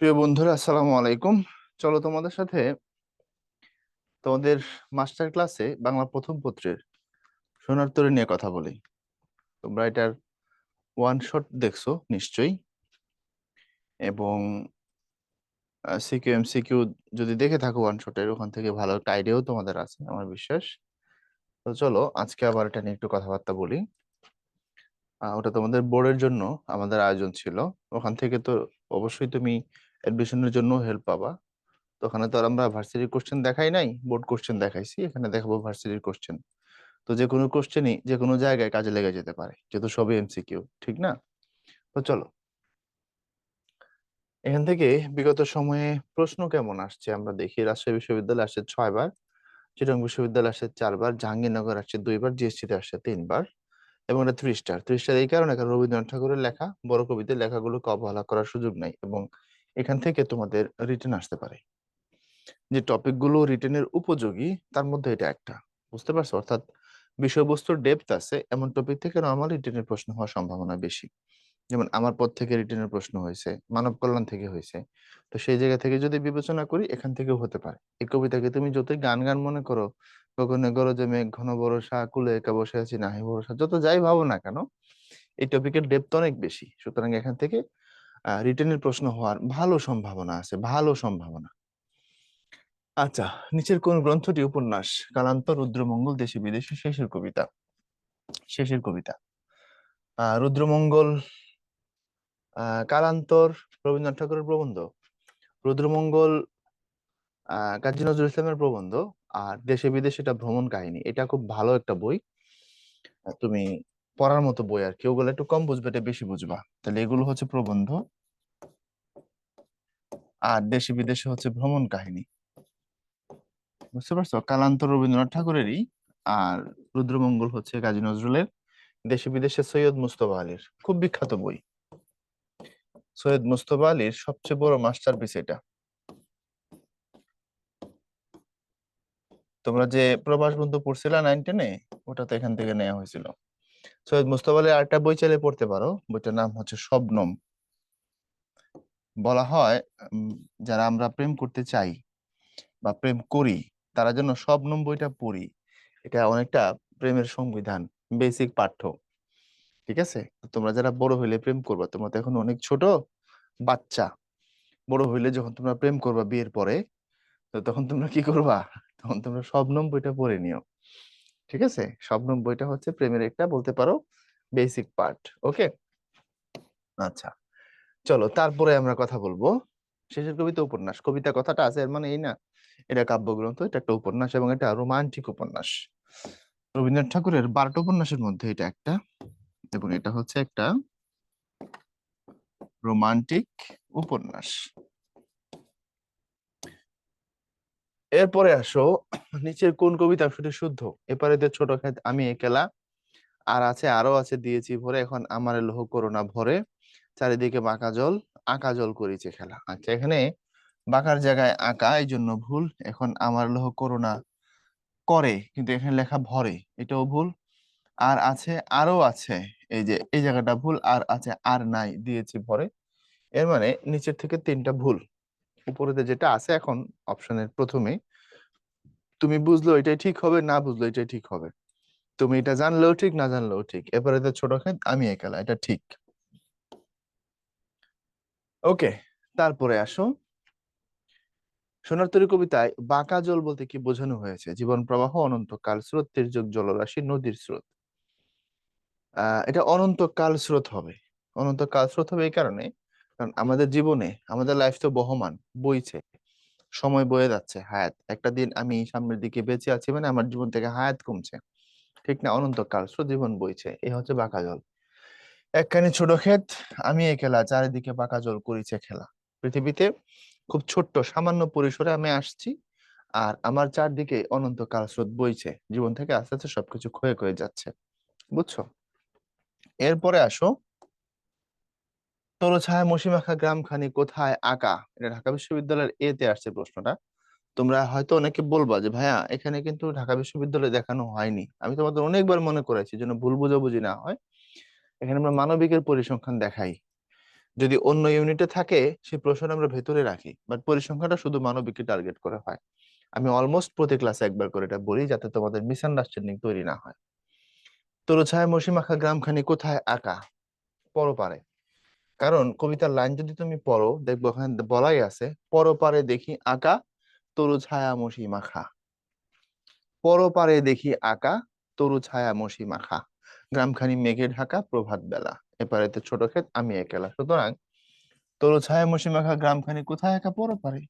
প্রিয় বন্ধুরা, আসসালামু আলাইকুম। চলো তোমাদের সাথে তোমাদের মাস্টার ক্লাসে বাংলা প্রথম পত্রের সোনার তরী নিয়ে কথা বলি। তোমরা এটার ওয়ান শট দেখছো নিশ্চয়ই, এবং সিকিউ এমসিকিউ যদি দেখে থাকো ওয়ান শটের, ওখান থেকে ভালো একটা আইডিয়াও তোমাদের আছে আমার বিশ্বাস। তো চলো আজকে আবার এটা নিয়ে একটু কথাবার্তা বলি। ওটা তোমাদের বোর্ডের জন্য আমাদের আয়োজন ছিল। ওখান থেকে তো অবশ্যই তুমি অ্যাডমিশনের জন্য হেল্প পাবা। তো ওখানে তো আর আমরা ভার্সিটির কোশ্চেন দেখাই নাই, বোর্ড কোশ্চেন দেখাইছি, এখানে দেখাবো ভার্সিটির কোশ্চেন। তো যে কোনো কোশ্চেনই যে কোনো জায়গায় কাজে লেগে যেতে পারে, যেহেতু সবই এমসিকিউ, ঠিক না? তো চলো এখান থেকে বিগত সময়ে প্রশ্ন কেমন আসছে আমরা দেখি। রাজশাহী বিশ্ববিদ্যালয় আসছে 6 বার, চিটাগং বিশ্ববিদ্যালয় আসছে 4 বার, জাহাঙ্গীরনগর আসছে 2 বার, জিএসসি তে আসছে 3 বার। এবং এটা 3 স্টার। 3 স্টার এই কারণে, কারণ রবীন্দ্রনাথ ঠাকুরের লেখা বড় কবিদের লেখাগুলোকে অবহেলা করার সুযোগ নাই, এবং এখান থেকে তোমাদের রিটেন আসতে পারে। যে টপিক গুলো রিটেনের উপযোগী তার মধ্যে এটা একটা, বুঝতে পারছো? অর্থাৎ বিষয়বস্তুর ডেপথ আছে এমন টপিক থেকে নর্মাল রিটেনের প্রশ্ন হওয়ার সম্ভাবনা বেশি। যেমন আমার পদ থেকে রিটেনের প্রশ্ন হয়েছে, মানব কল্যাণ থেকে হয়েছে। তো সেই জায়গা থেকে যদি বিবেচনা করি, এখান থেকেও হতে পারে। এই কবিতাকে তুমি যতই গান গান মনে করো, গগনে গরজে মেঘ ঘন বরষা কুলে একা বসে আছি নাহি ভরসা, যত যাই ভাবো না কেন, এই টপিকের ডেপথ অনেক বেশি। সুতরাং এখান থেকে রিটেনের প্রশ্ন হওয়ার ভালো সম্ভাবনা আছে, ভালো সম্ভাবনা। আচ্ছা, নিচের কোন গ্রন্থটি উপন্যাস? কালান্তর, রুদ্রমঙ্গল, দেশে বিদেশে, শেষের কবিতা। শেষের কবিতা রুদ্রমঙ্গল। কালান্তর রবীন্দ্রনাথ ঠাকুরের প্রবন্ধ। রুদ্রমঙ্গল কাজী নজরুল ইসলামের প্রবন্ধ। আর দেশে বিদেশে এটা ভ্রমণ কাহিনী। এটা খুব ভালো একটা বই, তুমি পড়ার মতো বই আর কি। ওগুলো একটু কম বুঝবে, এটা বেশি বুঝবা। তাহলে এগুলো হচ্ছে প্রবন্ধ, আর দেশে বিদেশে হচ্ছে ভ্রমণ কাহিনী। বুঝতে পারছো? কালান্তর রবীন্দ্রনাথ ঠাকুরেরই, আর রুদ্রমঙ্গল হচ্ছে কাজী নজরুলের। দেশে বিদেশে সৈয়দ মুস্তফা আলীর খুব বিখ্যাত বই। সৈয়দ মুস্তফা আলীর সবচেয়ে বড় মাস্টারপিস এটা। তোমরা যে প্রবাস বন্ধু পড়ছিলা 9-10-এ, ওটা তো এখান থেকে নেওয়া হয়েছিল। সৈয়দ মুস্তফা আলীর আরেকটা বই চাইলে পড়তে পারো, বইটার নাম হচ্ছে শবনম। বলা হয় যারা আমরা প্রেম করতে চাই বা প্রেম করি, তারা যেন শবনম বইটা পড়ি। এটা অনেকটা প্রেমের সংবিধান, বেসিক পাঠ্য। ঠিক আছে? তো তোমরা যারা বড় হইলে প্রেম করবা, তোমরা তো এখন অনেক ছোট বাচ্চা। বড় হইলে যখন তোমরা প্রেম করবা বিয়ের পরে, তো তখন তোমরা কি করবা? তখন তোমরা শবনম বইটা পড়ে নিও। ঠিক আছে? শবনম বইটা হচ্ছে প্রেমের একটা, বলতে পারো, বেসিক পার্ট। ওকে, আচ্ছা, চলো তারপরে আমরা কথা বলবো শেষের কবিতা উপন্যাস। কবিতা কথাটা আছে, এর মানে এই না এটা কাব্যগ্রন্থ। এটা একটা উপন্যাস, এবং এটা রোমান্টিক উপন্যাস। রবীন্দ্রনাথ ঠাকুরের 12টা উপন্যাসের মধ্যে এটা একটা, এবং এটা হচ্ছে একটা রোমান্টিক উপন্যাস। এরপরে আসো, নিচের কোন কবিতা শুধু শুদ্ধ? এপারে যে ছোট ক্ষেত আমি একলা, আর আছে, আরো আছে, দিয়েছি ভরে, এখন আমার লোহ করোনা ভরে, চারিদিকে বাঁকা জল, আঁকা জল করিছে খেলা। আচ্ছা, এখানে বাঁকার জায়গায় আঁকা, এই জন্য ভুল। এখন আমার লোহ করোনা করে, কিন্তু এখানে লেখা ভরে, এটাও ভুল। আর আছে, আরো আছে, এই যে এই জায়গাটা ভুল। আর আছে, আর নাই, দিয়েছি ভরে। এর মানে নিচের থেকে 3টা ভুল। উপরেতে যেটা আছে এখন অপশনের প্রথমে, তুমি বুঝলো এটাই ঠিক হবে, না বুঝলো এটাই ঠিক হবে। তুমি এটা জানলেও ঠিক, না জানলেও ঠিক। এরপরে তো ছোট ক্ষেত আমি একলা, এটা ঠিক। ওকে, তারপরে আসো, সোনার তরী কবিতায় বাঁকা জল বলতে কি বোঝানো হয়েছে? জীবন প্রবাহ, অনন্তকাল স্রোত, তির্যক জলরাশি, নদীর স্রোত। এটা অনন্তকাল স্রোত হবে। অনন্তকাল স্রোত হবে এই কারণে, কারণ আমাদের জীবনে, আমাদের লাইফ তো বহমান, বইছে, সময় বয়ে যাচ্ছে। হায়াত, একটা দিন আমি সামনের দিকে বেঁচে আছি মানে আমার জীবন থেকে হায়াত কমছে, ঠিক না? অনন্তকাল স্রোত, জীবন বইছে, এই হচ্ছে বাঁকা জল। একখানি ছোট ক্ষেত আমি একলা, চারিদিকে বাঁকা জল করিছে খেলা। পৃথিবীতে খুব ছোট্ট সামান্য পরিসরে আমি আসছি, আর আমার চারদিকে অনন্তকাল স্রোত বইছে, জীবন থেকে আস্তে আস্তে সবকিছু ক্ষয়ে ক্ষয়ে যাচ্ছে। বুঝছো? এরপরে আসো, তরু ছায়া মসিমাখা গ্রামখানি কোথায় আঁকা। এটা ঢাকা বিশ্ববিদ্যালয়ের এতে আসছে প্রশ্নটা। তোমরা হয়তো অনেকে বলবা যে ভাইয়া এখানে কিন্তু ঢাকা বিশ্ববিদ্যালয় দেখানো হয়নি। আমি তোমাদের অনেকবার মনে করেছি, যেন ভুল বোঝাবুঝি না হয়। এখানে আমরা মানবিকের পরিসংখ্যান দেখাই, যদি অন্য ইউনিটে থাকে সেই প্রশ্নটা আমরা ভেতরে রাখি, বাট পরিসংখ্যানটা শুধু মানবিককে টার্গেট করে হয়। আমি অলমোস্ট প্রতি ক্লাসে একবার করে এটা বলি যাতে তোমাদের মিসআন্ডারস্ট্যান্ডিং তৈরি না হয়। তরুছায়া মসীমাখা গ্রামখানি কোথায় আঁকা? পরপারে। কারণ কবিতার লাইন যদি তুমি পড়ো দেখবো ওখানে বলাই আছে, পরপারে দেখি আঁকা তরু ছায়া মসি মাখা। পরপারে দেখি আঁকা তরু ছায়া মসি মাখা, গ্রামখানি মেঘে ঢাকা প্রভাত বেলা, এপারেতে ছোট ক্ষেত আমি একলা। সুতরাং তরু ছায়া মসি মাখা গ্রামখানি কোথায় আঁকা? পরপারে।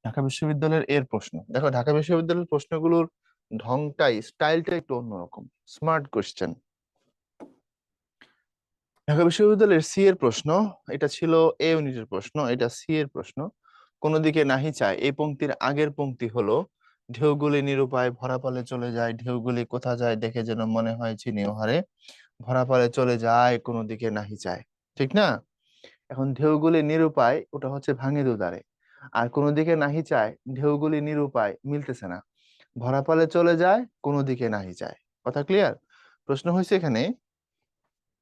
ঢাকা বিশ্ববিদ্যালয়ের এর প্রশ্ন দেখো, ঢাকা বিশ্ববিদ্যালয়ের প্রশ্নগুলোর ঢংটাই স্টাইলটা একটু অন্যরকম, স্মার্ট কোশ্চেন। ঢাকা বিশ্ববিদ্যালয়ের সি এর প্রশ্ন, এটা ছিল এ ইউনিটের প্রশ্ন, এটা সি এর প্রশ্ন। কোন দিকে নাহি চায়, এই পংক্তির আগের পংক্তি হলো ঢেউগুলি নিরুপায় ভরা পালে চলে যায়, ঢেউগুলি কোথা যায় দেখে যেন মনে হয় চিনি ওহারে, ভরা পালে চলে যায় কোন দিকে নাহি চায়। ঠিক না? এখন ঢেউগুলি নিরুপায় ওটা হচ্ছে ভাঙে দুধারে, আর কোন দিকে নাহি চায় ঢেউগুলি নিরুপায় মিলতেছে না, ভরা পালে চলে যায় কোন দিকে নাহি চায়। কথা ক্লিয়ার? প্রশ্ন হয়েছে এখানে,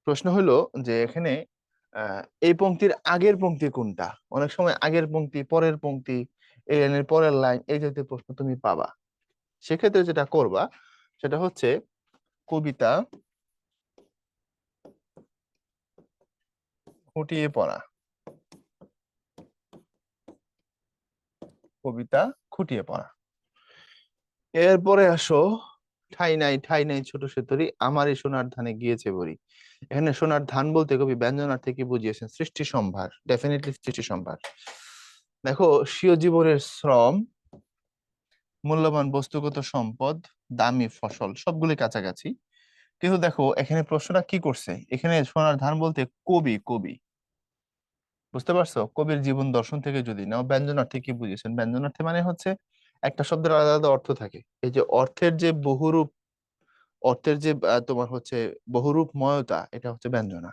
প্রশ্ন হলো যে এখানে এই পংক্তির আগের পংক্তি কোনটা। অনেক সময় আগের পংক্তি পরের পংক্তি, এই লাইনের পরের লাইন, এই জাতীয় প্রশ্ন তুমি পাবা। সেক্ষেত্রে যেটা করবা সেটা হচ্ছে কবিতা খুঁটিয়ে পড়া। কবিতা খুঁটিয়ে পড়া। এরপরে আসো, ঠাই নাই ঠাই নাই ছোট সেতুরি, আমারই সোনার ধানে গিয়েছে বড়ি। এখানে সোনার ধান বলতে কবি ব্যঞ্জনার্থে কি বুঝিয়েছেন? সৃষ্টি সম্ভার, ডেফিনেটলি সৃষ্টি সম্ভার। দেখো, স্বীয় জীবনের শ্রম, মূল্যবান বস্তুগত সম্পদ, দামি ফসল সবগুলি কাছাকাছি। কিন্তু দেখো এখানে প্রশ্নটা কি করছে, এখানে সোনার ধান বলতে কবি, কবি, বুঝতে পারছো? কবির জীবন দর্শন থেকে যদি নাও, ব্যঞ্জনার্থে কি বুঝেছেন? ব্যঞ্জনার্থে মানে হচ্ছে একটা শব্দের আলাদা আলাদা অর্থ থাকে, এই যে অর্থের যে বহুরূপ, অর্থের যে তোমার হচ্ছে বহুরূপময়তা, এটা হচ্ছে ব্যঞ্জনা।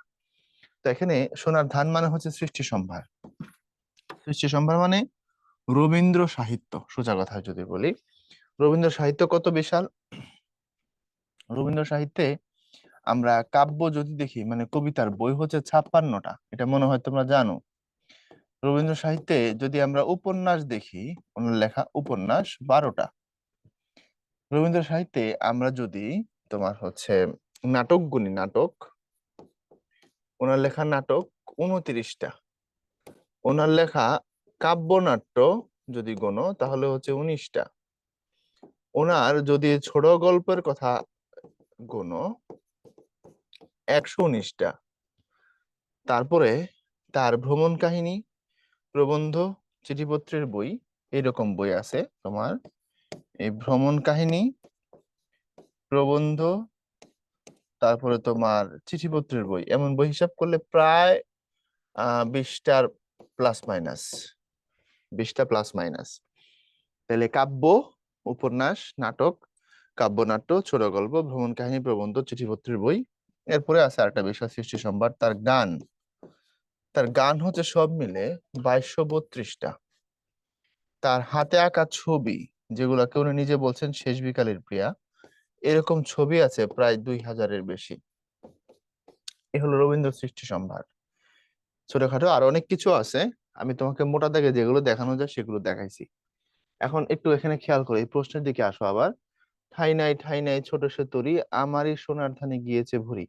তো এখানে সোনার ধান মানে হচ্ছে সৃষ্টি সম্ভার। সৃষ্টি সম্ভার মানে রবীন্দ্র সাহিত্য, সোজা কথা যদি বলি, রবীন্দ্র সাহিত্য কত বিশাল। রবীন্দ্র সাহিত্যে আমরা কাব্য যদি দেখি, মানে কবিতার বই হচ্ছে 56টা, এটা মনে হয় তোমরা জানো। রবীন্দ্র সাহিত্যে যদি আমরা উপন্যাস দেখি, ওনার লেখা উপন্যাস 12টা। রবীন্দ্র সাহিত্যে আমরা যদি তোমার হচ্ছে নাটক গুনি, নাটক, ওনার লেখা নাটক 29টা। ওনার লেখা কাব্যনাট্য যদি গোনো তাহলে হচ্ছে 19টা। ওনার যদি ছোট গল্পের কথা গোনো 119টা। তারপরে তার ভ্রমণ কাহিনী, প্রবন্ধ, চিঠিপত্রের বই, এরকম বই আছে তোমার। এই ভ্রমণ কাহিনী, প্রবন্ধ, তারপরে তোমার চিঠিপত্রের বই, এমন বই হিসাব করলে প্রায় 20টার প্লাস মাইনাস, 20টা প্লাস মাইনাস। তাহলে কাব্য, উপন্যাস, নাটক, কাব্যনাট্য, ছোট গল্প, ভ্রমণ কাহিনী, প্রবন্ধ, চিঠিপত্রের বই। এরপরে আছে আরেকটা বিষয়, সৃষ্টি সম্ভার, তার গান। তার গান হচ্ছে সব মিলে 2232টা। তার হাতে আঁকা ছবি, যেগুলোকে উনি নিজে বলছেন শেষ বিকালের প্রিয়া, এরকম ছবি আছে প্রায় 2000-এর বেশি। এ হলো রবীন্দ্র সৃষ্টি সম্ভার। ছোটখাটো আরো অনেক কিছু আছে, আমি তোমাকে মোটা দাগে যেগুলো দেখানো যায় সেগুলো দেখাইছি। এখন একটু এখানে খেয়াল করো, এই প্রশ্নের দিকে আসো আবার। ঠাই নাই ঠাই নাই ছোট সে তরি, আমারই সোনার ধানে গিয়েছে ভরি।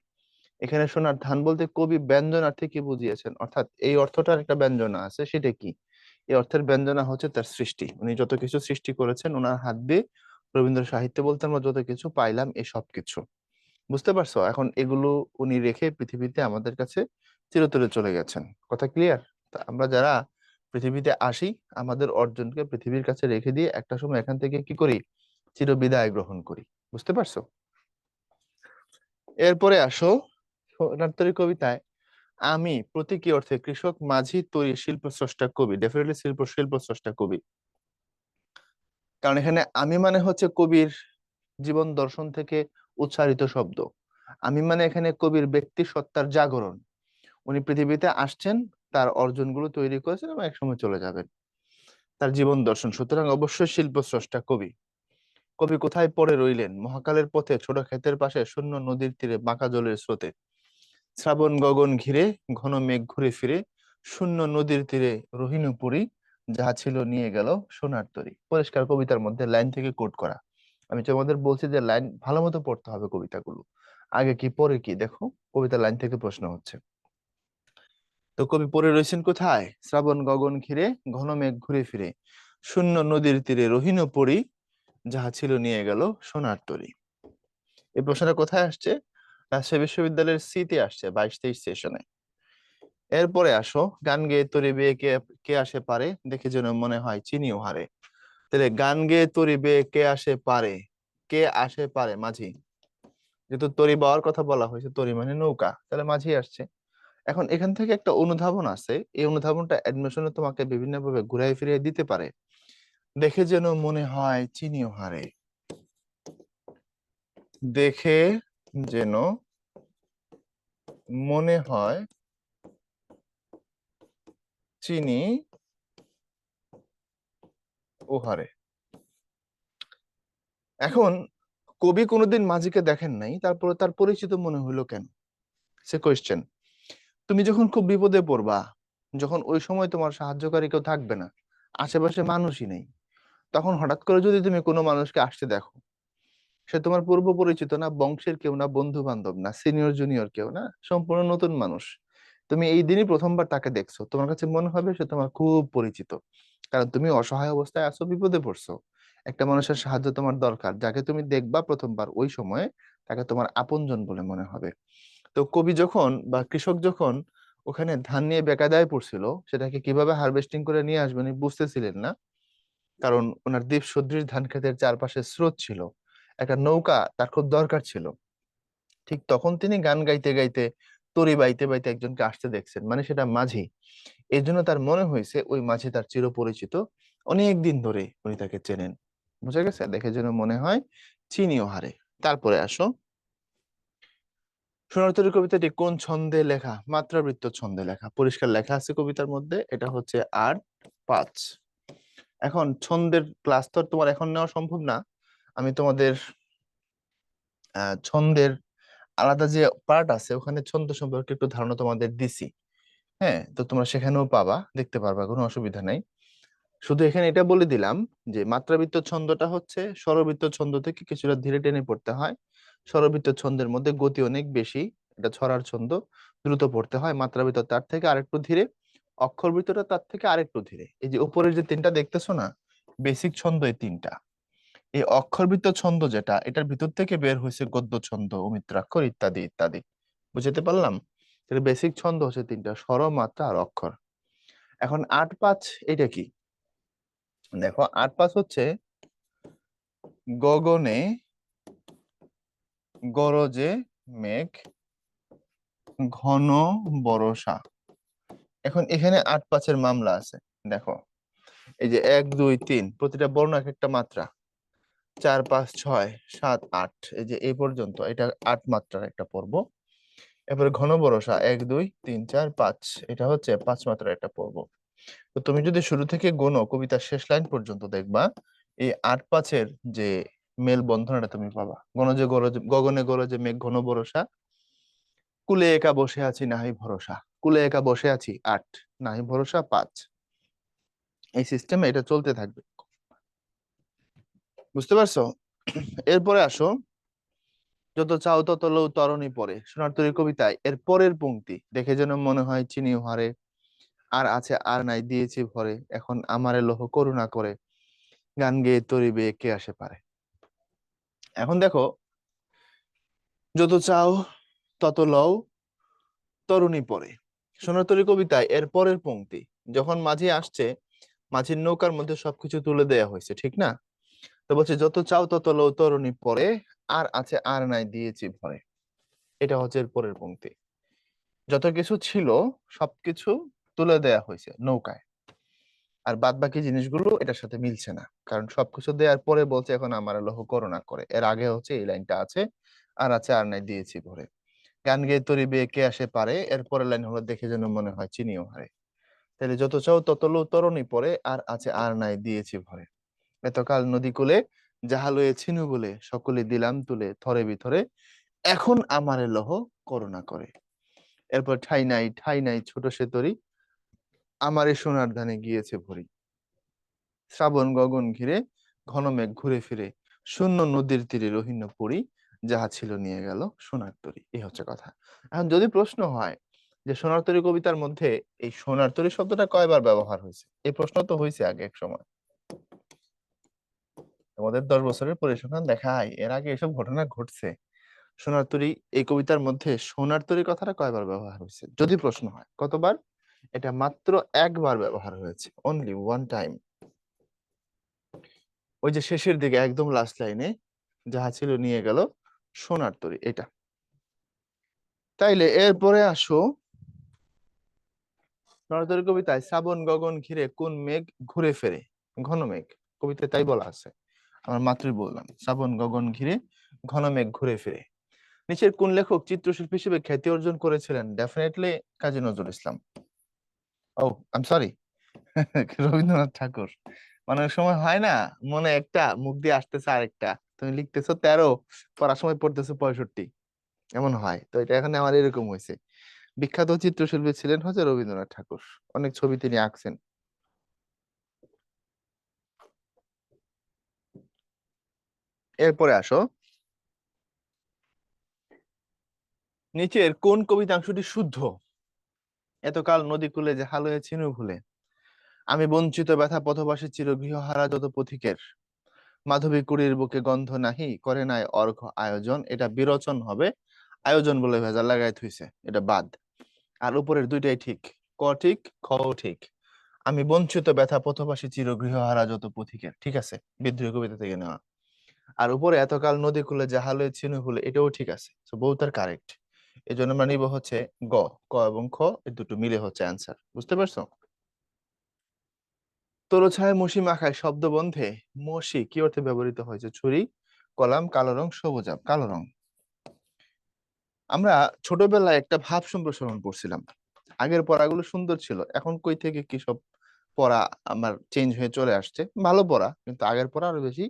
এখানে সোনার ধান বলতে কবি ব্যঞ্জনার্থে কি বুঝিয়েছেন, অর্থাৎ এই অর্থটার একটা ব্যঞ্জনা আছে, সেটা কি? এই অর্থের ব্যঞ্জনা হচ্ছে তার সৃষ্টি, উনি যত কিছু সৃষ্টি করেছেন ওনার হাত দিয়ে। রবীন্দ্র সাহিত্য বলতে আমরা যত কিছু পাইলাম এই সব কিছু, বুঝতে পারছো? এখন এগুলো উনি রেখে পৃথিবীতে আমাদের কাছে চিরতরে চলে গেছেন। কথা ক্লিয়ার? আমরা যারা পৃথিবীতে আসি, আমাদের অর্জনকে পৃথিবীর কাছে রেখে দিয়ে একটা সময় এখান থেকে কি করি? চিরবিদায় গ্রহণ করি। বুঝতে পারছো? এরপরে আসো, সোনারতরী কবিতায় আমি প্রতীকী অর্থে কৃষক, মাঝি, তরী, শিল্প স্রষ্টা, কবি। ডেফিনেটলি শিল্প শিল্প স্রষ্টা, কবি। কারণ এখানে আমি মানে হচ্ছে কবির জীবন দর্শন থেকে উচ্চারিত শব্দ। আমি মানে এখানে কবির ব্যক্তি সত্তার জাগরণ। উনি পৃথিবীতে আসছেন, তার অর্জনগুলো তৈরি করেছেন এবং একসময় চলে যাবেন, তার জীবন দর্শন। সুতরাং অবশ্যই শিল্প স্রষ্টা, কবি। কবি কোথায় পড়ে রইলেন? মহাকালের পথে, ছোট ক্ষেতের পাশে, শূন্য নদীর তীরে, বাঁকা জলের স্রোতে, শ্রাবণ গগন ঘিরে, ঘন মেঘ ঘুরে ফিরে, শূন্য নদীর তীরে রহিনুপুরী, যাহা ছিল নিয়ে গেল সোনার তরী। পরিষ্কার কবিতার মধ্যে লাইন থেকে কোট করা। আমি তোমাদের বলছি যে লাইন ভালো মতো পড়তে হবে কবিতাগুলো, আগে কি পরে কি দেখো। কবিতা লাইন থেকে প্রশ্ন হচ্ছে। তো কবি পড়ে রয়েছেন কোথায়? শ্রাবণ গগন ঘিরে ঘন মেঘ ঘুরে ফিরে, শূন্য নদীর তীরে রহিনুপুরী, যাহা ছিল নিয়ে গেল সোনার তরী। এই প্রশ্নটা কোথায় আসছে? রাজশাহী বিশ্ববিদ্যালয়ের সিতে আসছে 22-23 সেশনে। এরপরে আসো, গান গেয়ে তরি বেয়ে কে কে আসে পারে, দেখে যেন মনে হয় চিনি ও হারে। তাহলে গান গেয়ে তরি বেয়ে কে আসে পারে, কে আসে পারে মাঝি। যেহেতু তরি বাওয়ার কথা বলা হয়েছে, তরি মানে নৌকা, তাহলে মাঝি আসছে। এখন এখান থেকে একটা অনুধাবন আছে, এই অনুধাবনটা অ্যাডমিশনে তোমাকে বিভিন্ন ভাবে ঘুরাই ফিরিয়ে দিতে পারে। দেখে যেন মনে হয় চিনি ও হারে, দেখে যেন মনে হয় চিনি ও হারে। এখন কবি কোনোদিন মাঝিকে দেখেন নাই, তারপরে তার পরিচিত মনে হইলো কেন? সে কোয়েশ্চেন। তুমি যখন খুব বিপদে পড়বা, যখন ওই সময় তোমার সাহায্যকারী কেউ থাকবে না, আশেপাশে মানুষই নেই, তখন হঠাৎ করে যদি তুমি কোনো মানুষকে আসতে দেখো, সে তোমার পূর্ব পরিচিত না, বংশের কেউ না, বন্ধু বান্ধব না, সিনিয়র জুনিয়র কেউ না, সম্পূর্ণ নতুন মানুষ। তুমি এই দিনই প্রথমবার তাকে দেখছো, তোমার কাছে মনে হবে সে তোমার খুব পরিচিত। কারণ তুমি অসহায় অবস্থায় আছো, বিপদে পড়ছো, একটা মানুষের সাহায্য তোমার দরকার, যাকে তুমি দেখবা প্রথমবার ওই সময়ে তাকে তোমার আপনজন বলে মনে হবে। তো কবি যখন বা কৃষক যখন ওখানে ধান নিয়ে বেকায়দায় পড়ছিল, সেটাকে কিভাবে হারভেস্টিং করে নিয়ে আসবেন উনি বুঝতেছিলেন না। কারণ ওনার দ্বীপ সদৃশ ধান ক্ষেতের চারপাশে স্রোত ছিল, একটা নৌকা তার খুব দরকার ছিল। ঠিক তখন তিনি গান গাইতে গাইতে, তরি বাইতে বাইতে একজনকে আসতে দেখছেন, মানে সেটা মাঝি। এই জন্য তার মনে হয়েছে ওই মাঝি তার চিরপরিচিত, অনেক দিন ধরে উনি তাকে চেনেন। বুঝা গেছে? দেখে যেন মনে হয় চিনিও হারে। তারপরে আসো, সোনার কবিতাটি কোন ছন্দে লেখা? মাত্রাবৃত্ত ছন্দে লেখা, পরিষ্কার লেখা আছে কবিতার মধ্যে, এটা হচ্ছে 8-5। এখন ছন্দের ক্লাস তো আর তোমার এখন নেওয়া সম্ভব না। আমি তোমাদের ছন্দের আলাদা যে পার্ট আছে, ওখানে ছন্দ সম্পর্কে একটু ধারণা তোমাদের দিছি। হ্যাঁ, তো তোমরা সেখানেও পাবা, দেখতে পারবা, কোনো অসুবিধা নাই। শুধু এখানে এটা বলে দিলাম যে মাত্রাবৃত্ত ছন্দটা হচ্ছে স্বরবৃত্ত ছন্দ থেকে কিছুটা ধীরে টেনে পড়তে হয়। স্বরবৃত্ত ছন্দের মধ্যে গতি অনেক বেশি, এটা ছড়ার ছন্দ, দ্রুত পড়তে হয়। মাত্রাবৃত্ত তার থেকে আরেকটু ধীরে, অক্ষরবৃত্তটা তার থেকে আরেকটু ধীরে। এই যে উপরের যে তিনটা দেখতেছো না, বেসিক ছন্দ এই তিনটা। এই অক্ষরবৃত্ত ছন্দ যেটা, এটার ভিতর থেকে বের হয়েছে গদ্য ছন্দ, অমিত্রাক্ষর ইত্যাদি ইত্যাদি। বুঝতে পারলাম? তাহলে বেসিক ছন্দ হচ্ছে তিনটা, স্বর, মাত্রা আর অক্ষর। এখন 8-5 এটা কি? দেখো, 8-5 হচ্ছে গগনে গরজে মেঘ ঘন বরষা। এখন এখানে 8-5-এর মামলা আছে। দেখো, এই যে 1 2 3, প্রতিটা বর্ণ এক একটা মাত্রা, 4 5 6 7 8, এই যে এই পর্যন্ত, এটা 8 মাত্রার একটা পর্ব। এরপরে ঘন বরষা 1 2 3 4 5, এটা হচ্ছে 5 মাত্রার একটা পর্ব। তো তুমি যদি শুরু থেকে গোনো কবিতার শেষ লাইন পর্যন্ত দেখবা, এই 8-5-এর যে মেল বন্ধনটা তুমি পাবা। গগনে গরজে মেঘ ঘন বরষা, কুলে একা বসে আছি নাহি ভরসা। কুলে একা বসে আছি 8, নাহি ভরসা 5। এই সিস্টেমে এটা চলতে থাকবে। বুঝতে পারছো? এরপরে আসো, যত চাও তত লৌ তরণী পরে। সোনার তরী কবিতায় এর পরের পংক্তি, দেখে যেন মনে হয় চিনি হারে, আর আছে আর নাই দিয়েছি ভরে, এখন আমারে লৌহ করুণা করে, গান গেয়ে তরি বেয়ে কে আসে পারে। এখন দেখো, যত চাও তত লও তরুণী পরে। সোনার তরী কবিতায় এর পরের পংক্তি, যখন মাঝি আসছে, মাঝির নৌকার মধ্যে সবকিছু তুলে দেয়া হয়েছে, ঠিক না? তো বলছে যত চাও তত লও তরুণী পরে, আর আছে আর নাই দিয়েছি ভরে। এটা হচ্ছে এর পরের পংক্তি। যত কিছু ছিল সবকিছু তুলে দেয়া হয়েছে নৌকায়, আর বাদ বাকি জিনিসগুলো এটার সাথে মিলছে না। কারণ সবকিছু দেওয়ার পরে বলছে এখন আমার লৌহ করুণা করে, এর আগে হচ্ছে এই লাইনটা আছে, আর আছে আর নাই দিয়েছি ভরে, গান গেয়ে তরি বেয়ে কে আসে পারে। এর পরের লাইন হলো দেখে যেন মনে হয় চিনিও হারে। তাহলে যত চাও তত লো তরণী পরে, আর আছে আর নাই দিয়েছি ভরে, এতকাল নদী কূলে যাহা লয়েছিনু বলে, সকলে দিলাম তুলে থরে বিথরে, এখন আমারে লহ করুণা করে। এরপর ঠাই নাই ঠাই নাই ছোট সে তরি, আমারে সোনার ধানে গিয়েছে ভরি, শ্রাবণ গগন ঘিরে ঘন মেঘ ঘুরে ফিরে, শূন্য নদীর তীরে রহিন্য পড়ি, যাহা ছিল নিয়ে গেল সোনার তরী। এই হচ্ছে কথা। এখন যদি প্রশ্ন হয় যে সোনার তরী কবিতার মধ্যে এই সোনার তরী শব্দটা কয়বার ব্যবহার হয়েছে, এই প্রশ্ন তো হয়েছে আগে এক সময়। আমাদের 10 বছরের পরিসংখ্যান দেখায় এর আগে এসব ঘটনা ঘটছে। সোনার তরী এই কবিতার মধ্যে সোনার তরী কথাটা কয়বার ব্যবহার হয়েছে যদি প্রশ্ন হয়, কতবার? এটা মাত্র একবার ব্যবহার হয়েছে, অনলি ওয়ান টাইম। ওই যে শেষের দিকে একদম লাস্ট লাইনে, যাহা ছিল নিয়ে গেল সোনার তরী, এটা। তাইলে এরপরে আসো, সোনার তরী কবিতায় শ্রাবণ গগন ঘিরে কোন মেঘ ঘুরে ফেরে, ঘন মেঘ। কবিতায় তাই বলা আছে, আমার মাত্রই বললাম, শ্রাবণ গগন ঘিরে ঘন মেঘ ঘুরে ফিরে। নিচের কোন লেখক চিত্রশিল্পী হিসেবে খ্যাতি অর্জন করেছিলেন? Definitely Kazi Nazrul Islam. Oh I am sorry, Rabindranath Thakur. মানে অনেক সময় হয় না, মনে একটা মুখ দিয়ে আসতেছে আরেকটা, তুমি লিখতেছো 13, পড়ার সময় পড়তেছো 65, এমন হয়। তো এটা এখানে আমার এরকম হয়েছে। বিখ্যাত চিত্রশিল্পী ছিলেন হচ্ছে রবীন্দ্রনাথ ঠাকুর, অনেক ছবি তিনি আঁকছেন। এরপরে আসো, নিচের কোন কবিতাংশটি শুদ্ধ? এতকাল নদী কূলে যে হালয়ে ছিনু ভুলে, আমি বঞ্চিত ব্যথা পথবাসী চিরগৃহ হারা যত পথিকের, মাধবী কুড়ির বুকে গন্ধ নাহি করে নাই অর্ঘ আয়োজন, এটা বিরোচন হবে, আয়োজন বলে ভেজাল লাগাই থুইছে, এটা বাদ। আর উপরের দুইটাই ঠিক, ক ঠিক খ ঠিক। আমি বঞ্চিত ব্যথা পথবাসী চিরগৃহ হারা যত পথিকের, ঠিক আছে, বিদ্রোহী কবিতা থেকে নেওয়া। আর উপরে এতকাল নদী কূলে জাহালয়ে ছিনু ভুলে, এটাও ঠিক আছে, তো both আর কারেক্ট। এই জন্য আমরা নিব হচ্ছে গ, ক এবং খ এই দুটো মিলে হচ্ছে অ্যান্সার। বুঝতে পারছো? তরছায় মসি মাখায় শব্দবন্ধে মসি কি অর্থে ব্যবহৃত হয়েছে? ছুরি, কলাম, কালো রং, সবুজ আব। কালো রং। আমরা ছোটবেলায় একটা ভাব সম্প্রসারণ করছিলাম, আগের পড়াগুলো সুন্দর ছিল, এখন কই থেকে কি সব পড়া আমার চেঞ্জ হয়ে চলে আসছে। ভালো পড়া, কিন্তু আগের পড়া আরো বেশি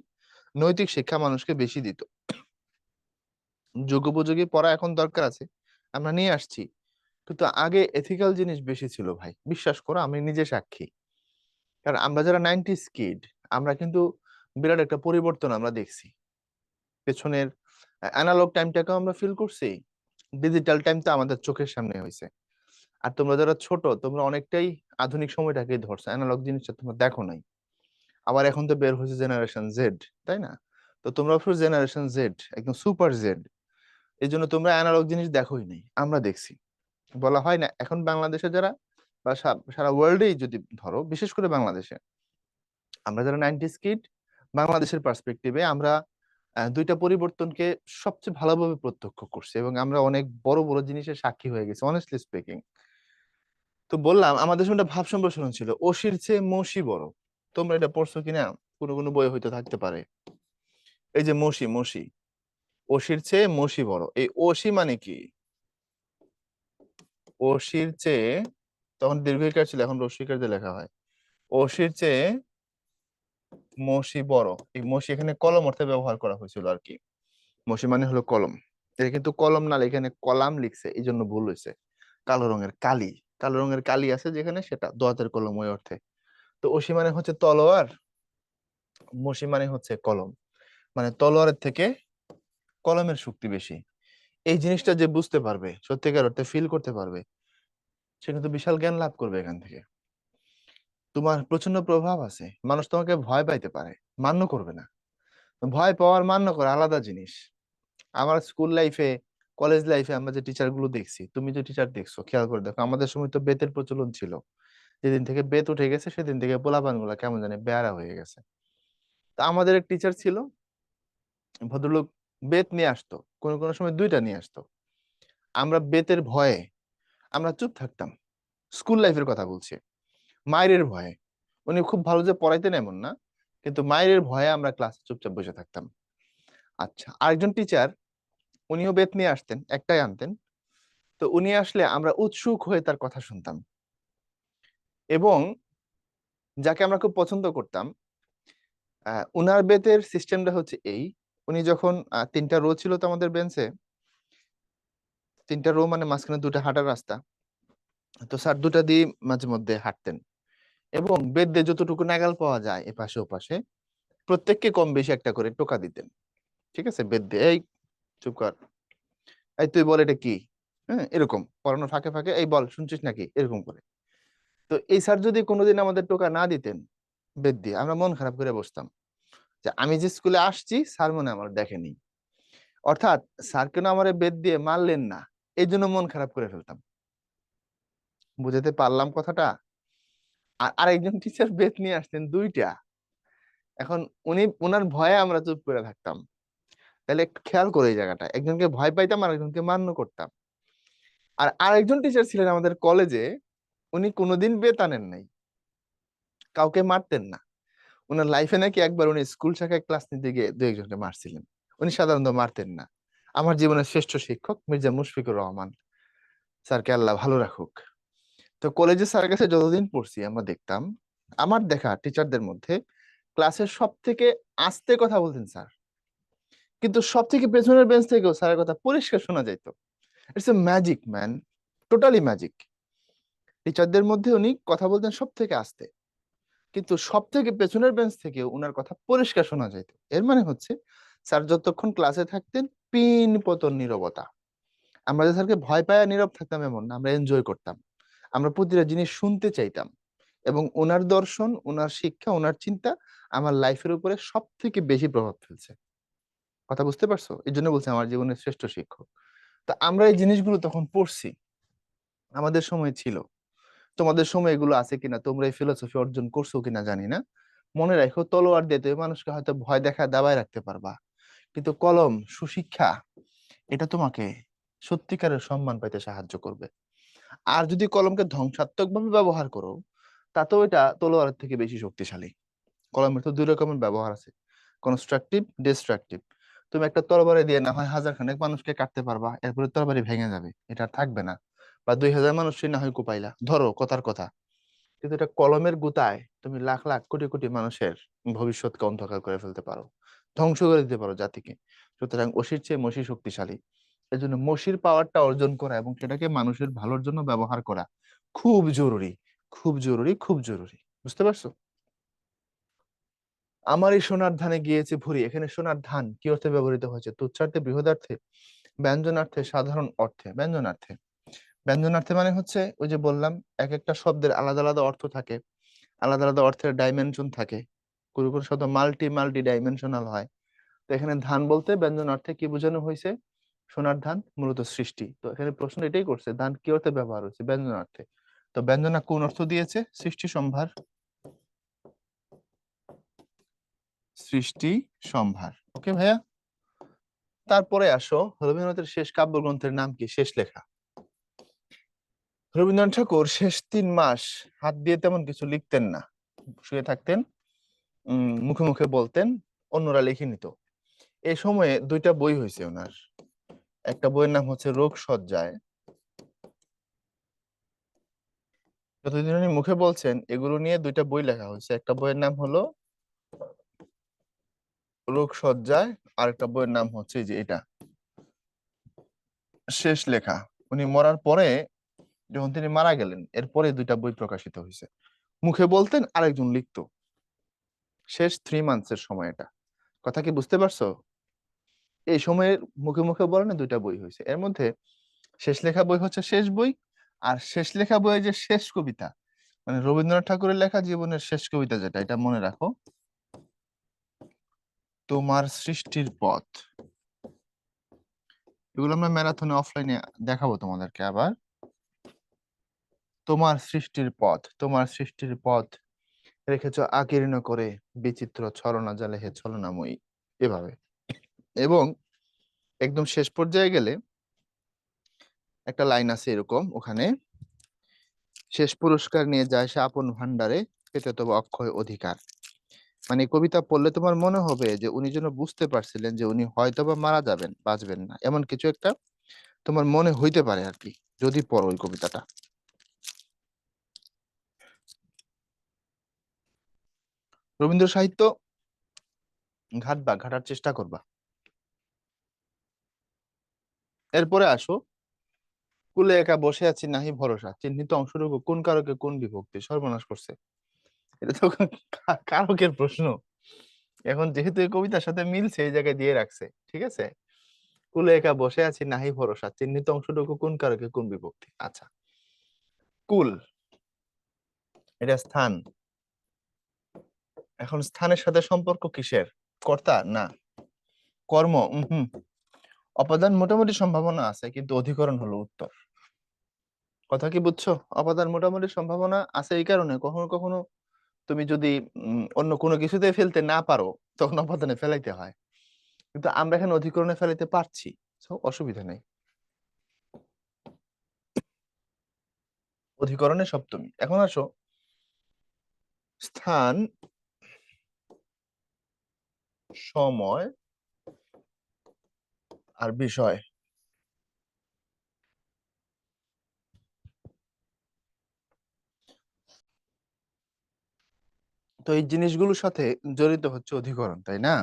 নৈতিক শিক্ষা মানুষকে বেশি দিত। যুগোপযোগী পড়া এখন দরকার আছে, আমরা নিয়ে আসছি, কিন্তু আগে এথিক্যাল জিনিস বেশি ছিল ভাই, বিশ্বাস করো, আমি নিজে সাক্ষী। কারণ আমরা যারা 90s কিড, আমরা কিন্তু বিরাট একটা পরিবর্তন আমরা দেখছি। পেছনের অ্যানালগ টাইমটাকে আমরা ফিল করছি, ডিজিটাল টাইম তো আমাদের চোখের সামনে হয়েছে। আর তোমরা যারা ছোট, তোমরা অনেকটাই আধুনিক সময়টাকে ধরছো, অ্যানালগ জিনিসটা তোমরা দেখো নাই। আবার এখন তো বের হয়েছে জেনারেশন জেড, তাই না? তো তোমরা জেনারেশন জেড, একদম সুপার জেড, এই জন্য তোমরা অ্যানালগ জিনিস দেখোই নাই, আমরা দেখছি। বলা হয় না এখন বাংলাদেশে যারা, বা সারা ওয়ার্ল্ডেই যদি ধরো, বিশেষ করে বাংলাদেশে, আমরা যারা 90s কিড, বাংলাদেশের পার্সপেক্টিভে আমরা দুইটা পরিবর্তনকে সবচেয়ে ভালোভাবে প্রত্যক্ষ করছি, এবং আমরা অনেক বড় বড় জিনিসের সাক্ষী হয়ে গেছি, অনেস্টলি স্পিকিং। তো বললাম আমাদের সময়টা ভাব সম্প্রসারণ ছিল, অসির চেয়ে মসি বড়। তোমরা এটা পড়ছো কিনা, কোনো কোনো বই হইতে থাকতে পারে। এই যে মসি, মসি, অসির চেয়ে মসি বড়, এই অসি মানে কি? অসির চেয়ে, তখন দীর্ঘিকার ছিল, এখন রস্বইকার দিয়ে লেখা হয়। অসির চেয়ে মসি বড়, এই মসি এখানে কলম অর্থে ব্যবহার করা হয়েছিল আর কি। মসি মানে হলো কলম। এটা কিন্তু কলম না, এখানে কলাম লিখছে, এই জন্য ভুল হয়েছে। কালো রঙের কালি, কালো রঙের কালি আছে যেখানে, সেটা দোয়াতের কলম ওই অর্থে। তো অসি মানে হচ্ছে তলোয়ার, মসি মানে হচ্ছে কলম। মানে তলোয়ারের থেকে কলমের শক্তি বেশি। এই জিনিসটা যে বুঝতে পারবে, সত্যিকার অর্থে ফিল করতে পারবে, সে কিন্তু বিশাল জ্ঞান লাভ করবে এখান থেকে। তোমার প্রচন্ড প্রভাব আছে, মানুষ তোমাকে ভয় পাইতে পারে, মান্য করবে না। ভয় পাওয়ার মান্য করা আলাদা জিনিস। আমার স্কুল লাইফে, কলেজ লাইফে আমরা যে টিচার গুলো দেখছি, তুমি যে টিচার দেখছো, খেয়াল করে দেখো, আমাদের সময় তো বেতের প্রচলন ছিল। যেদিন থেকে বেত উঠে গেছে সেদিন থেকে পোলাপান গুলা কেমন জানি বেয়ারা হয়ে গেছে। তা আমাদের এক টিচার ছিল, ভদ্রলোক, বেত নিয়ে আসতো, কোনো কোনো সময় দুইটা নিয়ে আসতো। আমরা বেতের ভয়ে আমরা চুপ থাকতাম। স্কুল লাইফের কথা বলছি, মায়ের ভয়ে। উনি খুব ভালো যে পড়াইতেন এমন না, কিন্তু মায়ের ভয়ে আমরা ক্লাসে চুপচাপ বসে থাকতাম। আচ্ছা, আরেকজন টিচার, উনিও বেত নিয়ে আসতেন, একটাই আনতেন। তো উনি আসলে আমরা উৎসুক হয়ে তার কথা শুনতাম। এবং যাকে আমরা খুব পছন্দ করতাম, উনার বেতের সিস্টেমটা হচ্ছে এই, উনি যখন 3টা রো ছিল তো আমাদের বেঞ্চে, 3টা রো মানে মাঝখানে 2টা হাঁটার রাস্তা। তো স্যার দুটা দিয়ে মাঝে মধ্যে হাঁটতেন এবং বেদ যতটুকু নাগাল পাওয়া যায় এপাশে ওপাশে প্রত্যেককে কম বেশি একটা করে টোকা দিতেন। ঠিক আছে, বেদ দিয়ে এই চুপ কর, এই তুই বল এটা কি, হ্যাঁ এরকম পড়ানোর ফাঁকে ফাঁকে এই বল শুনছিস নাকি এরকম করে। তো এই স্যার যদি কোনোদিন আমাদের টোকা না দিতেন বেদ দিয়ে, আমরা মন খারাপ করে বসতাম যে আমি যে স্কুলে আসছি স্যার মনে হয় আমার দেখেনি, অর্থাৎ স্যার কেন আমার বেদ দিয়ে মারলেন না, এই জন্য মন খারাপ করে ফেলতাম। বুঝাতে পারলাম কথাটা? আর আরেকজন টিচার বেত নিয়ে আসতেন দুইটা। এখন উনি ওনার ভয়ে আমরা চুপ করে থাকতাম। তাহলে একটু খেয়াল করে এই জায়গাটা, একজনকে ভয় পাইতাম আর একজনকে মান্য করতাম। আর আরেকজন টিচার ছিলেন আমাদের কলেজে, উনি কোনোদিন বেত আনেন নাই, কাউকে মারতেন না। উনার লাইফে নাকি একবার উনি স্কুল শাখায় ক্লাস নিতে গিয়ে দু একজনকে মারছিলেন। উনি সাধারণত মারতেন না। আমার জীবনের শ্রেষ্ঠ শিক্ষক মির্জা মুশফিকুর রহমান, স্যারকে আল্লাহ ভালো রাখুক। তো কলেজে স্যারের কাছে যতদিন পড়ছি আমরা দেখতাম, আমার দেখা টিচারদের মধ্যে ক্লাসের সব থেকে আস্তে কথা বলতেন স্যার, কিন্তু সব থেকে পেছনের বেঞ্চ থেকেও স্যারের কথা পরিষ্কার শোনা যাইতো। It's a magic man, totally magic. টিচারদের মধ্যে উনি কথা বলতেন সব থেকে আস্তে, কিন্তু সব থেকে পেছনের বেঞ্চ থেকে উনার কথা পরিষ্কার শোনা যাইতো। এর মানে হচ্ছে স্যার যতক্ষণ ক্লাসে থাকতেন পিন পতন নীরবতা। আমরা যে স্যারকে ভয় পায় নীরব থাকতাম এমন না, আমরা এনজয় করতাম, আমরা প্রতিটা জিনিস শুনতে চাইতাম। এবং ওনার দর্শন, ওনার শিক্ষা, ওনার চিন্তা আমার লাইফের উপরে সব থেকে বেশি প্রভাব ফেলছে। কথা বুঝতে পারছো? এই জন্য বলছি আমার জীবনের শ্রেষ্ঠ শিক্ষক। তো আমরা এই জিনিসগুলো তখন পড়ছি, আমাদের সময় ছিল। তোমাদের সময় এগুলো আছে কিনা, তোমরা এই ফিলোসফি অর্জন করছো কিনা জানি না। মনে রাখো, তলোয়ার দিয়ে তুমি মানুষকে হয়তো ভয় দেখা দাবায় রাখতে পারবা, কিন্তু কলম, সুশিক্ষা, এটা তোমাকে সত্যিকারের সম্মান পাইতে সাহায্য করবে। আর যদি কলমকে ধ্বংসাত্মক ভাবে ব্যবহার করো, তাতেও এটা তলোয়ারের থেকে বেশি শক্তিশালী। কলমের তো দুই রকমের ব্যবহার আছে, কনস্ট্রাকটিভ, ডিস্ট্রাকটিভ। তুমি একটা তরবারি দিয়ে না হয় হাজার খানেক মানুষকে কাটতে পারবা, এরপরে তরবারি ভেঙে যাবে, এটা আর থাকবে না। বা 2000 মানুষই না হয় কোপাইলা, ধরো কথার কথা। কিন্তু এটা কলমের গুতায় তুমি লাখ লাখ কোটি কোটি মানুষের ভবিষ্যৎকে অন্ধকার করে ফেলতে পারো, ধ্বংস করে দিতে পারো জাতিকে। সুতরাং অসির চেয়ে মসি শক্তিশালী। এই জন্য মসির পাওয়ারটা অর্জন করা এবং সেটাকে মানুষের ভালোর জন্য ব্যবহার করা খুব জরুরি, খুব জরুরি, খুব জরুরি। বুঝতে পারছো? আমার এই সোনার ধানে গিয়েছে ভুঁড়ি, এখানে সোনার ধান কি অর্থে ব্যবহৃত হয়েছে? তুচ্ছার্থে, বৃহদার্থে, ব্যঞ্জনার্থে, সাধারণ অর্থে। ব্যঞ্জনার্থে। ব্যঞ্জনার্থে মানে হচ্ছে ওই যে বললাম, এক একটা শব্দের আলাদা আলাদা অর্থ থাকে, আলাদা আলাদা অর্থের ডাইমেনশন থাকে। কোনো কোনো শব্দ মাল্টি মাল্টি ডাইমেনশনাল হয়। তো এখানে ধান বলতে ব্যঞ্জনার্থে কি বোঝানো হয়েছে? সোনার ধান মূলত সৃষ্টি। তো এখানে প্রশ্ন এটাই করছে, ধান কি অর্থে ব্যবহার হয়েছে? ব্যঞ্জনার্থে। তো ব্যঞ্জনা কোন অর্থ দিয়েছে? সৃষ্টি সম্ভার, সৃষ্টি সম্ভার। ওকে ভাইয়া। তারপরে আসো, রবীন্দ্রনাথের শেষ কাব্যগ্রন্থের নাম কি? শেষ লেখা। রবীন্দ্রনাথ ঠাকুর শেষ 3 মাস হাত দিয়ে তেমন কিছু লিখতেন না, শুয়ে থাকতেন, মুখে মুখে বলতেন, অন্যরা লিখে নিত। এই সময়ে দুইটা বই হয়েছে ওনার। একটা বইয়ের নাম হচ্ছে রোগ সজ্জায়। যতদিন উনি মুখে বলছেন এগুলো নিয়ে দুইটা বই লেখা হয়েছে। একটা বইয়ের নাম হলো রোগ সজ্জায়, আর একটা বইয়ের নাম হচ্ছে এই যে এটা, শেষ লেখা। উনি মরার পরে, যখন তিনি মারা গেলেন এরপরে দুইটা বই প্রকাশিত হয়েছে। মুখে বলতেন, আরেকজন লিখতো। শেষ 3 মান্থসের সময় এটা। কথা কি বুঝতে পারছো? এই সময়ের মুখে মুখে বলেন দুইটা বই হয়েছে। এর মধ্যে শেষ লেখা বই হচ্ছে শেষ বই। আর শেষ লেখা বইয়ে যে শেষ কবিতা, মানে রবীন্দ্রনাথ ঠাকুরের লেখা জীবনের শেষ কবিতা যেটা, এটা মনে রাখো, তোমার সৃষ্টির পথ। এগুলো আমরা ম্যারাথনে অফলাইনে দেখাবো তোমাদেরকে আবার। তোমার সৃষ্টির পথ, তোমার সৃষ্টির পথ রেখেছ আকীর্ণ করে, বিচিত্র ছলনা জালে হে ছলনাময়ী, এভাবে। এবং একদম শেষ পর্যায়ে গেলে একটা লাইন আছে এরকম ওখানে, শেষ পুরস্কার নিয়ে যায় সে আপন ভান্ডারে, পেতে তবে অক্ষয় অধিকার। মানে এই কবিতা পড়লে তোমার মনে হবে যে উনি যেন বুঝতে পারছিলেন যে উনি হয়তোবা মারা যাবেন, বাঁচবেন না, এমন কিছু একটা তোমার মনে হইতে পারে আর কি, যদি পড়ো ওই কবিতাটা। রবীন্দ্র সাহিত্য ঘাটবা, ঘাটার চেষ্টা করবা। এরপরে আসো কুলে একা বসে আছি নাহি ভরসা, চিহ্নিত অংশটুকু কোন কারকে কোন বিভক্তি? সর্বনাশ করছে। এটা তো কারকের প্রশ্ন। এখন যেহেতু এই কবিতার সাথে মিলছে এই জায়গায় দিয়ে রাখছে, ঠিক আছে। কুলে একা বসে আছি নাহি ভরসা, চিহ্নিত অংশটুকু কোন কারকে কোন বিভক্তি? আচ্ছা, কুল এটা স্থান। এখন স্থানের সাথে সম্পর্ক কিসের? কর্তা না, কর্ম। হম। অপাদান মোটামুটি সম্ভাবনা আছে, কিন্তু অধিকরণ হলো উত্তর। কথা কি বুঝছো? অপাদান মোটামুটি সম্ভাবনা আছে এই কারণে কখনো কখনো তুমি যদি অন্য কোনো কিছুতে ফেলতে না পারো, তখন অপাদানে ফেলাইতে হয়। কিন্তু আমরা এখানে অধিকরণে ফেলাইতে পারছি, so অসুবিধা নেই। অধিকরণে সপ্তমী। এখন আসো, স্থান, সময় আর বিষয়। তো এই জিনিসগুলোর সাথে জড়িত হচ্ছে অধিকরণ, তাই না?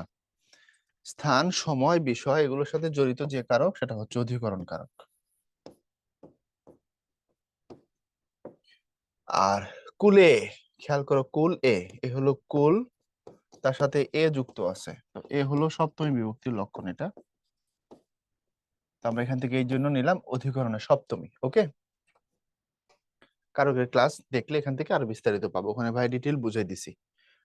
স্থান, সময়, বিষয় এগুলোর সাথে জড়িত যে কারক সেটা হচ্ছে অধিকরণ কারক। আর কুলে, খেয়াল করো, কুল এ, এ হলো কুল, তার সাথে এ যুক্ত আছে, তো এ হলো সপ্তমী বিভক্তির লক্ষণ এটা। তো আমরা এখান থেকে এই জন্য নিলাম অধিকরণের সপ্তমী। ওকে, কারকের ক্লাস দেখলে এখান থেকে আরো বিস্তারিত পাবো, ওখানে ভাই ডিটেল বুঝাই দিছি।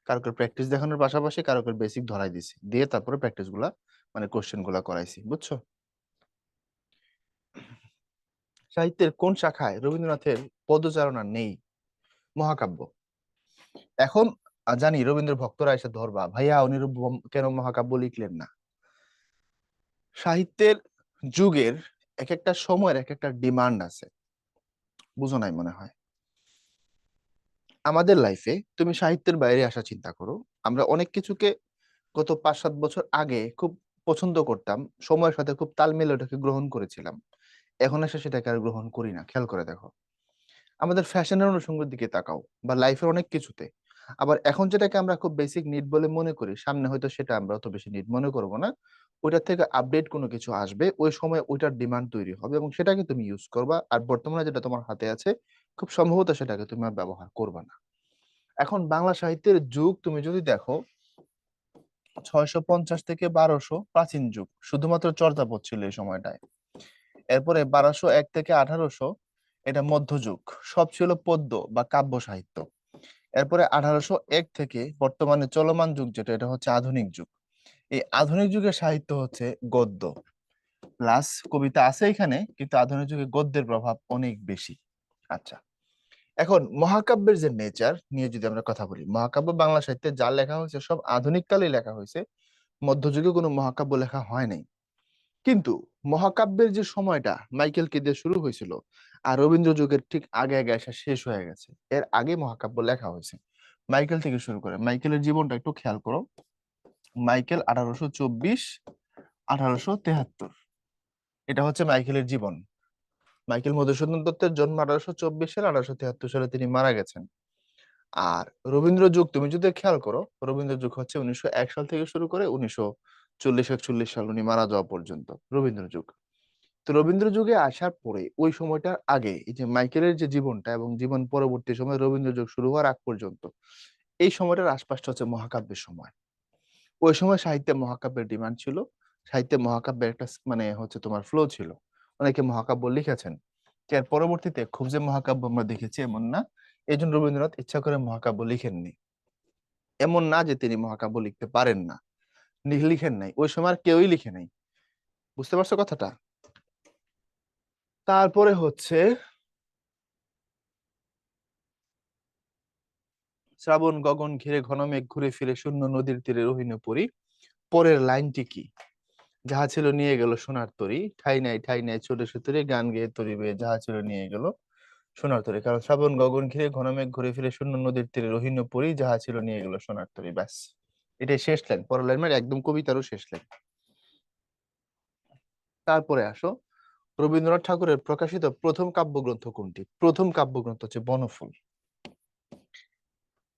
কারকের প্র্যাকটিস দেখানোর পাশাপাশি কারকের বেসিক ধরাই দিছি, দিয়ে তারপরে প্র্যাকটিস গুলা মানে কোশ্চেন গুলা করাইছি, বুঝছো? সাহিত্যের কোন শাখায় রবীন্দ্রনাথের পদচারণা নেই? মহাকাব্য। এখন জানি রবীন্দ্র ভক্তরা এসে ধরবা, ভাইয়া উনি কেন মহাকাব্য লিখলেন না? সাহিত্যের যুগের এক একটা সময়ের এক একটা ডিমান্ড আছে, বুঝো নাই মনে হয়। আমাদের লাইফে তুমি সাহিত্যের বাইরে আসা চিন্তা করো, আমরা অনেক কিছুকে গত 5-7 বছর আগে খুব পছন্দ করতাম, সময়ের সাথে খুব তাল মিলে ওটাকে গ্রহণ করেছিলাম। এখন এসে সেটাকে আর গ্রহণ করি না। খেয়াল করে দেখো, আমাদের ফ্যাশনের অনুষঙ্গের দিকে তাকাও, বা লাইফের অনেক কিছুতে। আবার এখন যেটাকে আমরা খুব বেসিক নিড বলে মনে করি, সামনে হয়তো সেটা আমরা অত বেশি নিড মনে করব না। ওইটার থেকে আপডেট কোনো কিছু আসবে, ওই সময় ওইটার ডিমান্ড তৈরি হবে এবং সেটাকে তুমি ইউজ করবা। আর বর্তমানে যেটা তোমার হাতে আছে, খুব সম্ভবত সেটাকে তুমি আর ব্যবহার করবা না। এখন বাংলা সাহিত্যের যুগ তুমি যদি দেখো, 650 থেকে 1200 প্রাচীন যুগ, শুধুমাত্র চর্যাপদ ছিল এই সময়টায়। এরপরে 1201 থেকে 1800 এটা মধ্যযুগ, সব ছিল পদ্য বা কাব্য সাহিত্য। এরপরে 1801 থেকে বর্তমানে চলমান যুগ যেটা, এটা হচ্ছে আধুনিক যুগ। এই আধুনিক যুগের সাহিত্য হচ্ছে গদ্য প্লাস কবিতা আছে এখানে, কিন্তু আধুনিক যুগে গদ্যের প্রভাব অনেক বেশি। আচ্ছা, এখন মহাকাব্যের যে নেচার নিয়ে যদি আমরা কথা বলি, মহাকাব্য বাংলা সাহিত্যে যা লেখা হয়েছে সব আধুনিক কালে লেখা হয়েছে, মধ্যযুগে কোনো মহাকাব্য লেখা হয় নাই। কিন্তু মহাকাব্যের যে সময়টা মাইকেলকে দিয়ে শুরু হয়েছিল, আর রবীন্দ্র যুগের ঠিক আগে আগে আসা শেষ হয়ে গেছে, এর আগে মহাকাব্য লেখা হয়েছে। মাইকেল থেকে শুরু করে, মাইকেলের জীবনটা একটু খেয়াল করো। মাইকেল 1824 1873, এটা হচ্ছে মাইকেলের জীবন। মাইকেল মধুসূদন দত্তের জন্ম 1824 সালে, 1873 সালে তিনি মারা গেছেন। আর রবীন্দ্র যুগ তুমি যদি খেয়াল করো, রবীন্দ্র যুগ হচ্ছে 1901 সাল থেকে শুরু করে 1940-41 সাল উনি মারা যাওয়া পর্যন্ত রবীন্দ্র যুগ। তো রবীন্দ্র যুগে আসার পরে ওই সময়টার আগে এই যে মাইকেলের যে জীবনটা এবং জীবন পরবর্তী সময় রবীন্দ্র যুগ শুরু হওয়ার আগ পর্যন্ত, এই সময়টার আশপাশটা হচ্ছে মহাকাব্যের সময়। ওই সময় সাহিত্যে মহাকাব্যের ডিমান্ড ছিল, সাহিত্যে মহাকাব্যের একটা মানে হচ্ছে তোমার ফ্লো ছিল, অনেকে মহাকাব্য লিখেছেন। এর পরবর্তীতে খুব যে মহাকাব্য আমরা দেখেছি এমন না। এই জন্য রবীন্দ্রনাথ ইচ্ছা করে মহাকাব্য লিখেননি। এমন না যে তিনি মহাকাব্য লিখতে পারেন না, লিখেন নাই, ওই সময় আর কেউই লিখে নাই। বুঝতে পারছো কথাটা? তারপরে হচ্ছে শ্রাবণ গগন ঘিরে ঘন মেঘ ঘুরে ফিরে শূন্য নদীর তীরে রহিন পরি, পরের লাইনটি কি? যাহা ছিল নিয়ে গেল সোনার তরী, ঠাই নাই ছোট সুতরে গান গেয়ে তরিবে, যাহা ছিল নিয়ে গেল সোনার তরী। কারণ শ্রাবণ গগন ঘিরে ঘন মেঘ ঘুরে ফিরে শূন্য নদীর তীরে রহিন পরি, যাহা ছিল নিয়ে গেল সোনার তরী, ব্যাস। এটাই শেষ লাইন, পরের লাইন মানে একদম কবিতারও শেষ লাইন। তারপরে আসো, রবীন্দ্রনাথ ঠাকুরের প্রকাশিত প্রথম কাব্যগ্রন্থ কোনটি? প্রথম কাব্যগ্রন্থ হচ্ছে বনফুল।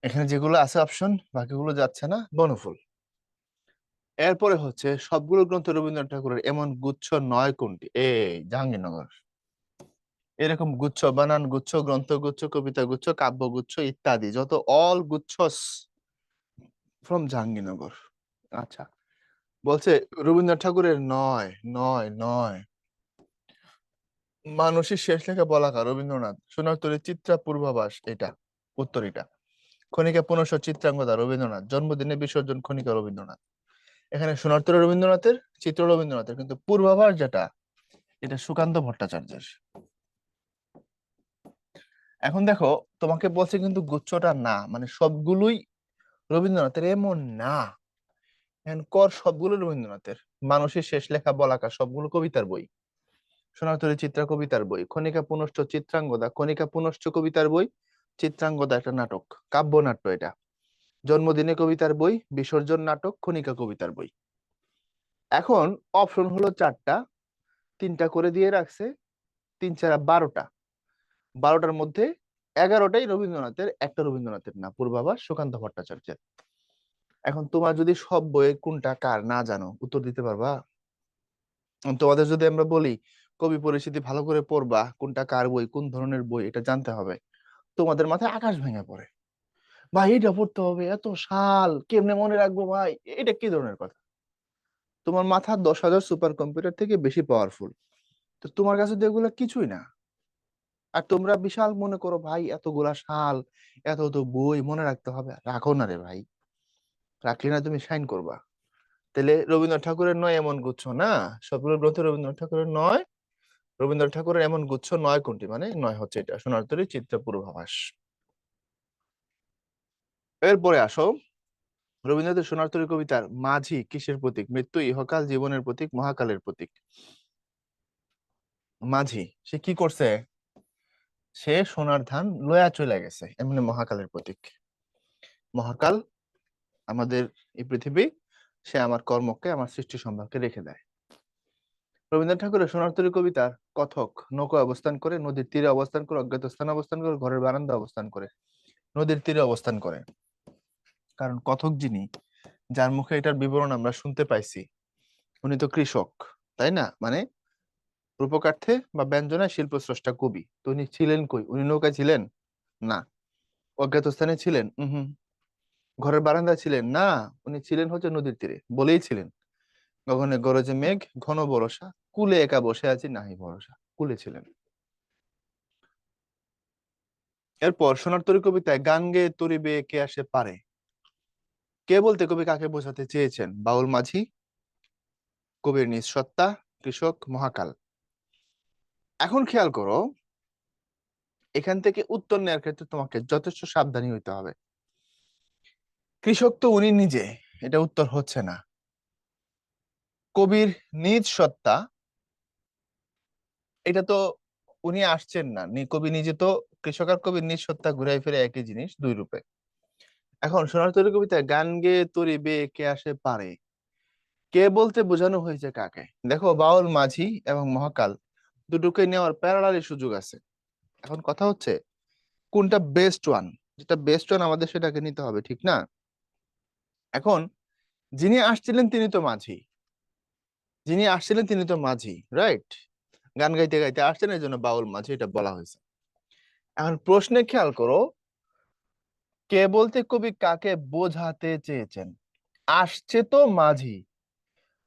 এখানে যেগুলো আছে অপশন, বাকিগুলো যাচ্ছে না, বনফুল। এরপরে হচ্ছে সবগুলো গ্রন্থ রবীন্দ্রনাথ ঠাকুরের এমন গুচ্ছ নয় কোনটি? এই জাহাঙ্গীরনগর। এরকম গুচ্ছ, বানান গুচ্ছ, গ্রন্থ গুচ্ছ, কবিতা গুচ্ছ, কাব্য গুচ্ছ ইত্যাদি যত অল গুচ্ছস ফ্রম জাহাঙ্গীরনগর। আচ্ছা, বলছে রবীন্দ্রনাথ ঠাকুরের নয়, নয়, নয়, মানুষের শেষ লেখা বলাকা রবীন্দ্রনাথ, সোনার তরী চিত্রা পূর্বাভাস, এটা উত্তর এটা। খনিকা পুনঃ চিত্রাঙ্গদা রবীন্দ্রনাথ, জন্মদিনে বিসর্জন খনিকা রবীন্দ্রনাথ। এখানে সোনার তরী রবীন্দ্রনাথের, চিত্র রবীন্দ্রনাথের, কিন্তু পূর্বাভাস যেটা এটা সুকান্ত ভট্টাচার্যের। এখন দেখো, তোমাকে বলছে কিন্তু গুচ্ছটা না, মানে সবগুলোই রবীন্দ্রনাথের এমন না। এখন কর সবগুলো রবীন্দ্রনাথের। মানুষের শেষ লেখা বলাকা সবগুলো কবিতার বই। সোনাতরী চিত্রা কবিতার বই, খনিকা পুনশ্চ চিত্রাঙ্গদা, খনিকা পুনশ্চ কবিতার বই, চিত্রাঙ্গদা একটা নাটক, কাব্য নাট্য এটা। জন্মদিনে কবিতার বই, বিসর্জন নাটক, খনিকা কবিতার বই। এখন অপশন হলো চারটা, তিনটা করে দিয়ে রাখছে, তিন চারা 12টা, 12টার মধ্যে 11টাই রবীন্দ্রনাথের, একটা রবীন্দ্রনাথের না, পূর্বাভাস সুকান্ত ভট্টাচার্যের। এখন তোমার যদি সব বইয়ের কোনটা কার না জানো, উত্তর দিতে পারবা? তোমাদের যদি আমরা বলি কবি পরিচিতি ভালো করে পড়বা, কোনটা কার বই, কোন ধরনের বই, এটা জানতে হবে, তোমাদের মাথায় আকাশ ভেঙে পড়ে। ভাই এটা পড়তে হবে, এত সাল কেমনে মনে রাখবো ভাই, এটা কি ধরনের কথা? তোমার মাথা 10,000 সুপার কম্পিউটার থেকে বেশি পাওয়ারফুল, তো তোমার কাছে তো এগুলো কিছুই না। আর তোমরা বিশাল মনে করো ভাই এতগুলা সাল, এত তো বই মনে রাখতে হবে, রাখো না রে ভাই, রাখলে না তুমি সাইন করবা। তাহলে রবীন্দ্রনাথ ঠাকুরের নয় এমন গুচ্ছ না, সবগুলো গ্রন্থ রবীন্দ্রনাথ ঠাকুরের নয়। রবীন্দ্রনাথ ঠাকুরের এমন গুচ্ছ নয় কোনটি, মানে নয় হচ্ছে এটা, সোনার তরী চিত্র পূর্বাভাস। এরপরে আসো, রবীন্দ্রনাথের সোনার তরী কবিতার মাঝি কিসের প্রতীক? মৃত্যু, ইহকাল, জীবনের প্রতীক, মহাকালের প্রতীক। মাঝি সে কি করছে? সে সোনার ধান লয়া চলে গেছে, এমনি মহাকালের প্রতীক। মহাকাল আমাদের এই পৃথিবী, সে আমার কর্মকে, আমার সৃষ্টি সম্ভারকে রেখে দেয়। রবীন্দ্রনাথ ঠাকুরের সোনার তরী কবিতার কথক নৌকায় অবস্থান করে, নদীর তীরে অবস্থান করে, অজ্ঞাত স্থানে অবস্থান করে, ঘরের বারান্দা অবস্থান করে। নদীর তীরে অবস্থান করে, কারণ কথক যিনি, যার মুখে এটার বিবরণ আমরা শুনতে পাইছি, উনি তো কৃষক, তাই না? মানে রূপকার্থে বা ব্যঞ্জনায় শিল্প স্রষ্টা কবি, তো উনি ছিলেন কই? উনি নৌকায় ছিলেন না। অজ্ঞাত স্থানে ছিলেন ঘরের বারান্দায় ছিলেন না। উনি ছিলেন হচ্ছে নদীর তীরে, বলেই ছিলেন গগনে গরজে মেঘ ঘন বরষা, কুলে একা বসে আছি নাহি ভরসা, কুলে ছিলেন। এরপর সোনার তরী কবিতায় গান গেয়ে তরিবে কে আসে পারে, কে বলতে কবি কাকে বোঝাতে চেয়েছেন? বাউল মাঝি, কবির নিজ সত্তা, কৃষক, মহাকাল। এখন খেয়াল করো, এখান থেকে উত্তর নেওয়ার ক্ষেত্রে তোমাকে যথেষ্ট সাবধানী হইতে হবে। কৃষক তো উনি নিজে, এটা উত্তর হচ্ছে না। কবির নিজ সত্তা, এটা তো উনি আসছেন না, কবি নিজে তো, কৃষক আর কবির নিজ সত্তা ঘুরাই ফিরে একই জিনিস, দুই রূপে। এখন সোনার তরী কবিতায় গান গেয়ে তরিবে কে আসে পারে, কে বলতে বোঝানো হয়েছে কাকে? দেখো, বাউল মাঝি এবং মহাকাল দুটোকে নেওয়ার প্যারালালি সুযোগ আছে। এখন কথা হচ্ছে কোনটা বেস্ট ওয়ান, যেটা বেস্ট ওয়ান আমাদের সেটাকে নিতে হবে, ঠিক না? এখন যিনি আসছিলেন তিনি তো মাঝি, যিনি আসছিলেন তিনি তো মাঝি, রাইট? গান গাইতে গাইতে আসছেন, এই জন্য বাউল মাঝি এটা বলা হয়েছে। এখন প্রশ্নে খেয়াল করো, কে বলতে কবি কাকে বোঝাতে চেয়েছেন? আসছে তো মাঝি,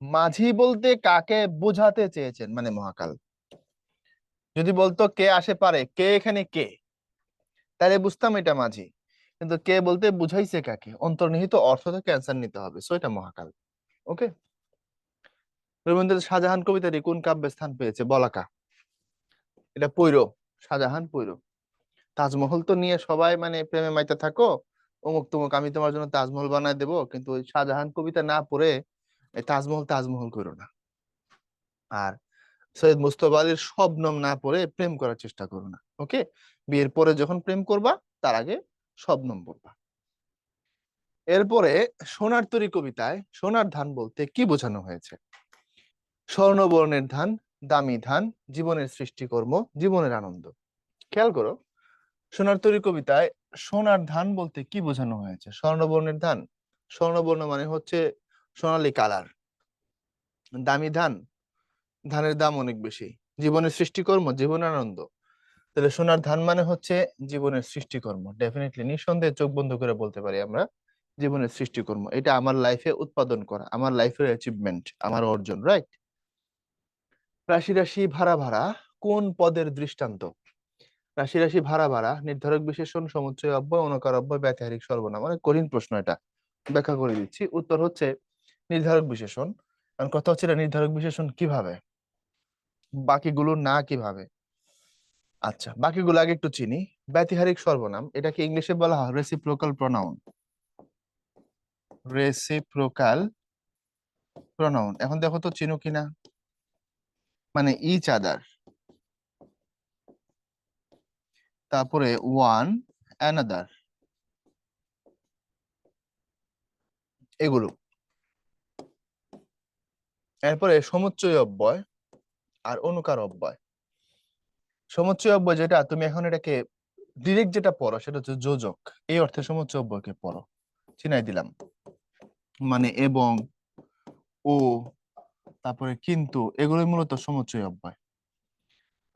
মাঝি বলতে কাকে বোঝাতে চেয়েছেন, মানে মহাকাল। যদি বলতো কে আসে পারে, কে এখানে কে, তাহলে বুঝতাম এটা মাঝি। কিন্তু কে বলতে বুঝাইছে কাকে, অন্তর্নিহিত অর্থ থেকে অ্যান্সার নিতে হবে, সো এটা মহাকাল। ওকে। রবীন্দ্রনাথ শাহজাহান কবিতাটি কোন কাব্যে স্থান পেয়েছে? বলাকা, এটা পৈর, শাহজাহান পৈর। তাজমহল তো নিয়ে সবাই মানে প্রেমে মাইতে থাকো, অমুক তমুক, আমি তোমার জন্য তাজমহল বানায় দেবো, কিন্তু ওই শাহজাহান কবিতা না পড়ে এই তাজমহল তাজমহল করো না। আর সৈয়দ মুস্তফা আলীর শবনম না পড়ে প্রেম করার চেষ্টা করো না। ওকে, বিয়ের পরে যখন প্রেম করবা, তার আগে শবনম পড়বা। এরপরে সোনার তরী কবিতায় সোনার ধান বলতে কি বোঝানো হয়েছে? স্বর্ণবর্ণের ধান, দামি ধান, জীবনের সৃষ্টিকর্ম, জীবনের আনন্দ। খেয়াল করো, সোনার তরী কবিতায় সোনার ধান বলতে কি বোঝানো হয়েছে? স্বর্ণবর্ণের ধান, স্বর্ণবর্ণ মানে হচ্ছে সোনালী কালার। দামি ধান, ধানের দাম অনেক বেশি। জীবনের সৃষ্টিকর্ম, জীবনের আনন্দ, তাহলে সোনার ধান মানে হচ্ছে জীবনের সৃষ্টিকর্ম, ডেফিনেটলি নিঃসন্দেহে চোখ বন্ধ করে বলতে পারি আমরা জীবনের সৃষ্টিকর্ম। এটা আমার লাইফে উৎপাদন করা, আমার লাইফের অ্যাচিভমেন্ট, আমার অর্জন, রাইট? রাশি রাশি ভাড়া ভাড়া কোন পদের দৃষ্টান্ত? রাশি রাশি ভাড়া ভাড়া নির্ধারক বিশেষণ, সমুচ্চয় অব্যয়, অনুকার অব্যয়, ব্যতিহারিক সর্বনাম। অনেক কঠিন প্রশ্ন এটা, ব্যাখ্যা করে দিচ্ছি। উত্তর হচ্ছে নির্ধারক বিশেষণ। কারণ কথা হচ্ছে এটা নির্ধারক বিশেষণ কিভাবে, বাকিগুলো না কিভাবে। আচ্ছা, বাকিগুলো আগে একটু চিনি। ব্যতিহারিক সর্বনাম, এটাকে ইংলিশে বলা হয় রেসিপ্রোকাল প্রনাউন। রেসিপ্রোকাল প্রনাউন, এখন দেখো তো চিনো কিনা। মানে ইচ আদার, তারপরে ওয়ান অ্যানাদার, এগুলো। এরপরে সমুচ্চয় অব্যয় আর অনুকার অব্যয়। সমুচ্চয় অব্যয় যেটা তুমি এখন এটাকে ডিরেক্ট যেটা পড়ো সেটা হচ্ছে যোজক, এই অর্থে সমুচ্চয় অব্যয়কে পড়ো। চিনাই দিলাম, মানে এবং, ও, তারপরে কিন্তু, এগুলোই মূলত সমুচ্চয় অব্যয়।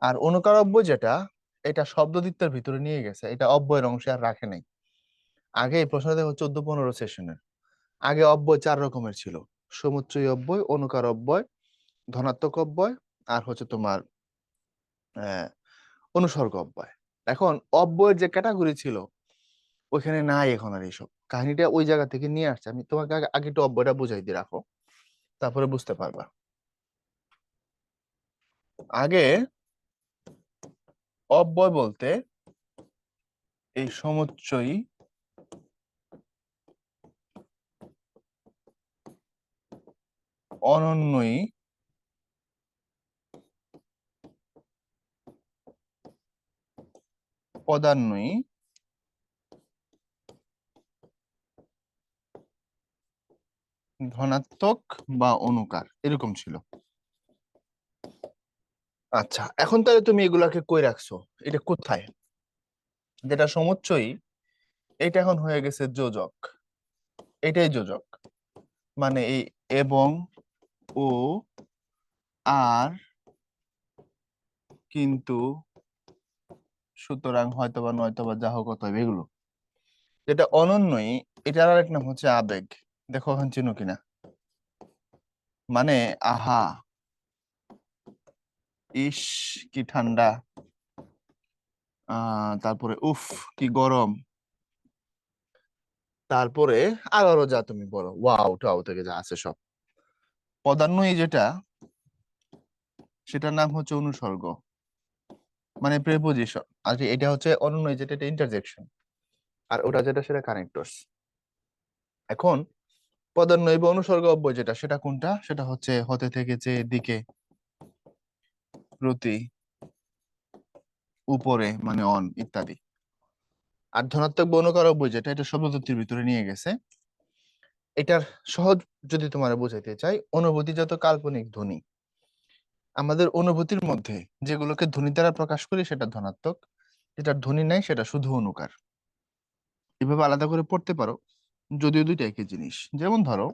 আর অনুকার অব্যয় যেটা, এটা শব্দদ্বিত্বের ভিতরে নিয়ে গেছে, এটা অব্যয়ের অংশে আর রাখে নাই। আগে এই প্রশ্নটা দেখো 14-15 সেশনের আগে অব্যয় 4 রকমের ছিল: সমুচ্চয় অব্যয়, অনুকার অব্যয়, ধনাত্মক অব্যয়, আর হচ্ছে তোমার আহ অনুসর্গ অব্যয়। এখন অব্যয়ের যে ক্যাটাগরি ছিল ওইখানে নাই এখন আর এইসব। কাহিনীটা ওই জায়গা থেকে নিয়ে আসছে। আমি তোমাকে আগে আগে একটু অব্যয়টা বুঝাই দিয়ে রাখো, তারপরে বুঝতে পারবা। আগে অব্যয় বলতে এই সমুচ্চয়ী, অনন্যয়ী, পদান্বয়ী, ধনাত্মক বা অনুকার, এরকম ছিল। আচ্ছা, এখন তাহলে তুমি এগুলাকে কই রাখছো? এটা কোথায়? যেটা সমুচ্চয়ী এটা এখন হয়ে গেছে যোজক, এটাই যোজক। মানে এই এবং, ও, আর, কিন্তু, সুতরাং, হয়তোবা, নয়তোবা, যা হোক, অতএব, এগুলো। যেটা অনন্যই, এটার আরেক নাম হচ্ছে আবেগ। দেখো এখন চিনো কিনা। মানে আহা, ইস কি ঠান্ডা, তারপরে উফ কি গরম, তারপরে আরো যা তুমি বলো, ওয়াও টাও থেকে যা আছে সব। পদান্বয়ী যেটা, সেটার নাম হচ্ছে অনুসর্গ, মানে প্রেপোজিশন। আর এটা হচ্ছে অনন্যই যেটা, এটা ইন্টারজেকশন। আর ওটা যেটা সেটা কানেক্টরস। এখন পদান্বয়ী বা অনুসর্গ অব্যয় যেটা, সেটা কোনটা? সেটা হচ্ছে হতে, থেকে, চেয়ে, দিকে, প্রতি, উপরে মানে অন, ইত্যাদি। আর ধনাত্মক বা অনুকার অব্যয় যেটা, এটা শব্দতত্ত্বের ভিতরে নিয়ে গেছে। এটার সহজ যদি তোমার বোঝাইতে চাই, অনুভূতিজাত কাল্পনিক ধ্বনি। আমাদের অনুভূতির মধ্যে যেগুলোকে ধ্বনি দ্বারা প্রকাশ করি সেটা ধনাত্মক, যেটার ধ্বনি নাই সেটা শুধু অনুকার। এভাবে আলাদা করে পড়তে পারো, যদিও দুইটা একই জিনিস। যেমন ধরো,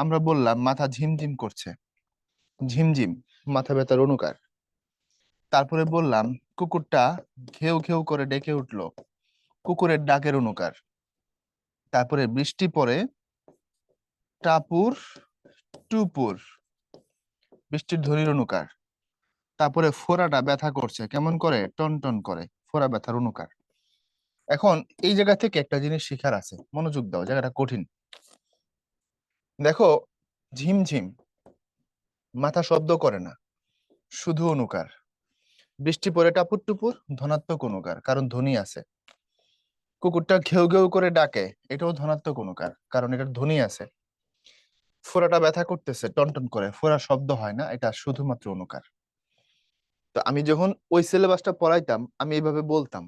আমরা বললাম মাথা ঝিমঝিম করছে, ঝিমঝিম মাথা ব্যথার অনুকার। তারপরে বললাম কুকুরটা ঘেউ ঘেউ করে ডেকে উঠলো, কুকুরের ডাকের অনুকার। তারপরে বৃষ্টি পড়ে টাপুর টুপুর, বৃষ্টির ধ্বনির অনুকার। তারপরে ফোড়াটা ব্যথা করছে, কেমন করে? টন টন করে, ফোড়া ব্যথার অনুকার। এখন এই জায়গা থেকে একটা জিনিস শিখার আছে, মনোযোগ দাও, জায়গাটা কঠিন। দেখো, ঝিমঝিম মাথা শব্দ করে না, শুধু অনুকার। বৃষ্টি পড়ে টাপুর টুপুর, ধনাত্মক অনুকার, কারণ ধ্বনি আছে। কুকুরটা ঘেউ ঘেউ করে ডাকে, এটাও ধনাত্মক অনুকার, কারণ এটার ধ্বনি আছে। ফোড়াটা ব্যথা করতেছে টনটন করে, ফোড়া শব্দ হয় না, এটা শুধুমাত্র অনুকার। তো আমি যখন ওই সিলেবাসটা পড়াইতাম আমি এইভাবে বলতাম,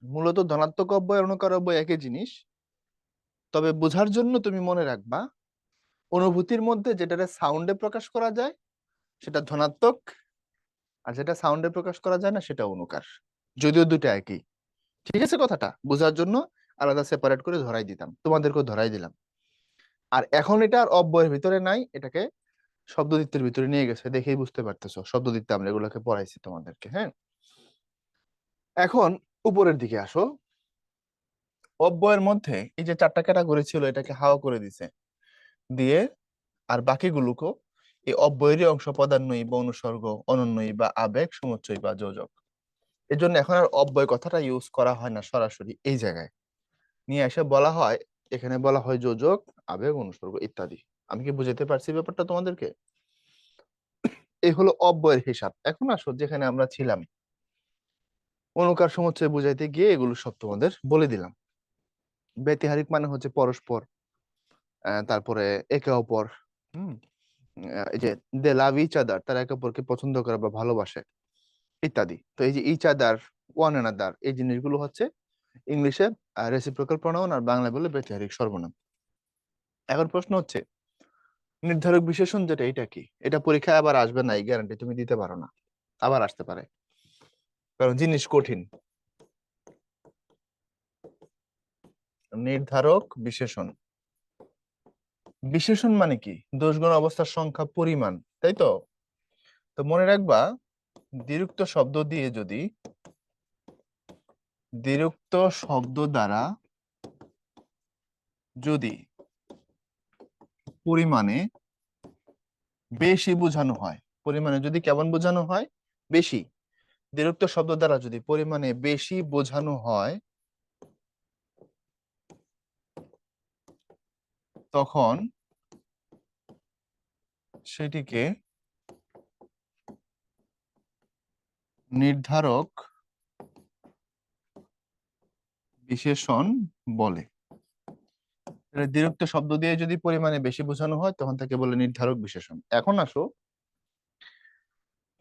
মূলত ধনাত্মক অব্যয় অনুকার অব্যয় একই জিনিস। তবে বোঝার জন্য তুমি মনে রাখবা, অনুভূতির মধ্যে যেটা সাউন্ডে প্রকাশ করা যায় সেটা ধনাত্মক, আর যেটা সাউন্ডে প্রকাশ করা যায় না সেটা অনুকার। যদিও দুটো একই। ঠিক আছে, কথাটা বোঝার জন্য আলাদা সেপারেট করে ধরাই দিতাম, তোমাদেরকেও ধরাই দিলাম। আর এখন এটা আর অব্যয়ের ভিতরে নাই, এটাকে শব্দদিত্তের ভিতরে নিয়ে গেছে, দেখেই বুঝতে পারতেছো শব্দদিত্তে আমরা এগুলোকে পড়াইছি তোমাদেরকে। হ্যাঁ, এখন উপরের দিকে আসো। অব্যয়ের মধ্যে এই যে 4টা ক্যাটাগরি ছিল এটাকে হাওয়া করে দিছে, দিয়ে আর বাকিগুলোকেও এই অব্যয়েরই অংশ পদান্বয়ী বা অনুসর্গ, অনন্বয়ী বা আবেগ, সমুচ্চয় বা যোজক। এর জন্য এখন আর অব্যয় কথাটা ইউজ করা হয় না, সরাসরি এই জায়গায় নিয়ে এসে বলা হয়, এখানে বলা হয় যোজক, আবেগ, অনুসর্গ ইত্যাদি। আমি কি বুঝাতে পারছি ব্যাপারটা তোমাদেরকে? এই হলো অব্যয়ের হিসাব। এখন আসো যেখানে আমরা ছিলাম, অনুকার সমুচ্চয় বুঝাইতে গিয়ে এগুলো সব তোমাদের বলে দিলাম। ব্যতিহারিক মানে হচ্ছে পরস্পর, তারপরে একে অপর। হম এই যে দে লাভ ইচ আদার, তারা একে অপরকে পছন্দ করে বা ভালোবাসে ইত্যাদি। তো এই যে ইচ আদার, ওয়ান অ্যানাদার, এই জিনিসগুলো হচ্ছে ইংলিশে রেসিপ্রোকাল প্রনাউন, আর বাংলায় বলে ব্যতিহারিক সর্বনাম। এখন প্রশ্ন হচ্ছে নির্ধারক বিশেষণ যেটা, এটা কি? এটা পরীক্ষায় আবার আসবে না এই গ্যারান্টি তুমি দিতে পারো না, আবার আসতে পারে, কারণ জিনিস কঠিন। নির্ধারক বিশেষণ, বিশেষণ মানে কি? দোষগুণ, অবস্থার সংখ্যা, পরিমাণ, তাই তো? তো মনে রাখবা, দ্বিরুক্ত শব্দ দিয়ে যদি, দ্বিরুক্ত শব্দ দ্বারা যদি পরিমাণে বেশি বোঝানো হয়, পরিমাণে যদি কেমন বোঝানো হয়? বেশি। দ্বিরুক্ত শব্দ দ্বারা যদি পরিমাণে বেশি বোঝানো হয়, তখন সেটিকে নির্ধারক বিশেষণ বলে। দ্বিরুক্ত শব্দ দিয়ে যদি পরিমাণে বেশি বোঝানো হয় তখন তাকে বলে নির্ধারক বিশেষণ। এখন আসো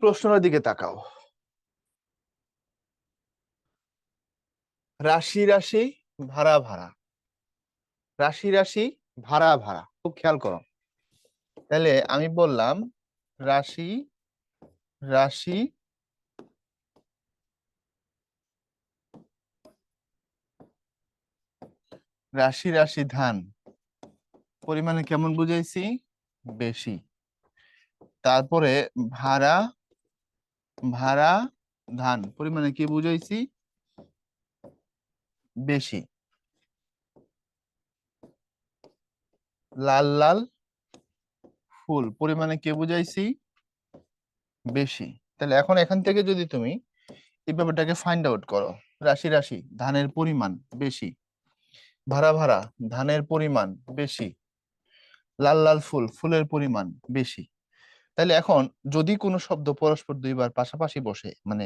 প্রশ্নের দিকে তাকাও। রাশি রাশি, ভাড়া ভাড়া, রাশি রাশি, ভাড়া ভাড়া, খুব খেয়াল করো। তাহলে আমি বললাম রাশি রাশি, রাশি রাশি ধান, পরিমাণে কেমন বুঝাইছি? বেশি। তারপরে ভাড়া ভাড়া ধান, পরিমাণে কি বুঝাইছি? বেশি। লাল লাল ফুল, পরিমাণে কি বুঝাইছি? বেশি। তাহলে এখন এখান থেকে যদি তুমি এই ব্যাপারটাকে ফাইন্ড আউট করো, রাশি রাশি ধানের পরিমাণ বেশি, ভাড়া ভাড়া ধানের পরিমাণ বেশি, লাল লাল ফুল ফুলের পরিমাণ বেশি। তাহলে এখন যদি কোনো শব্দ পরস্পর দুইবার পাশাপাশি বসে, মানে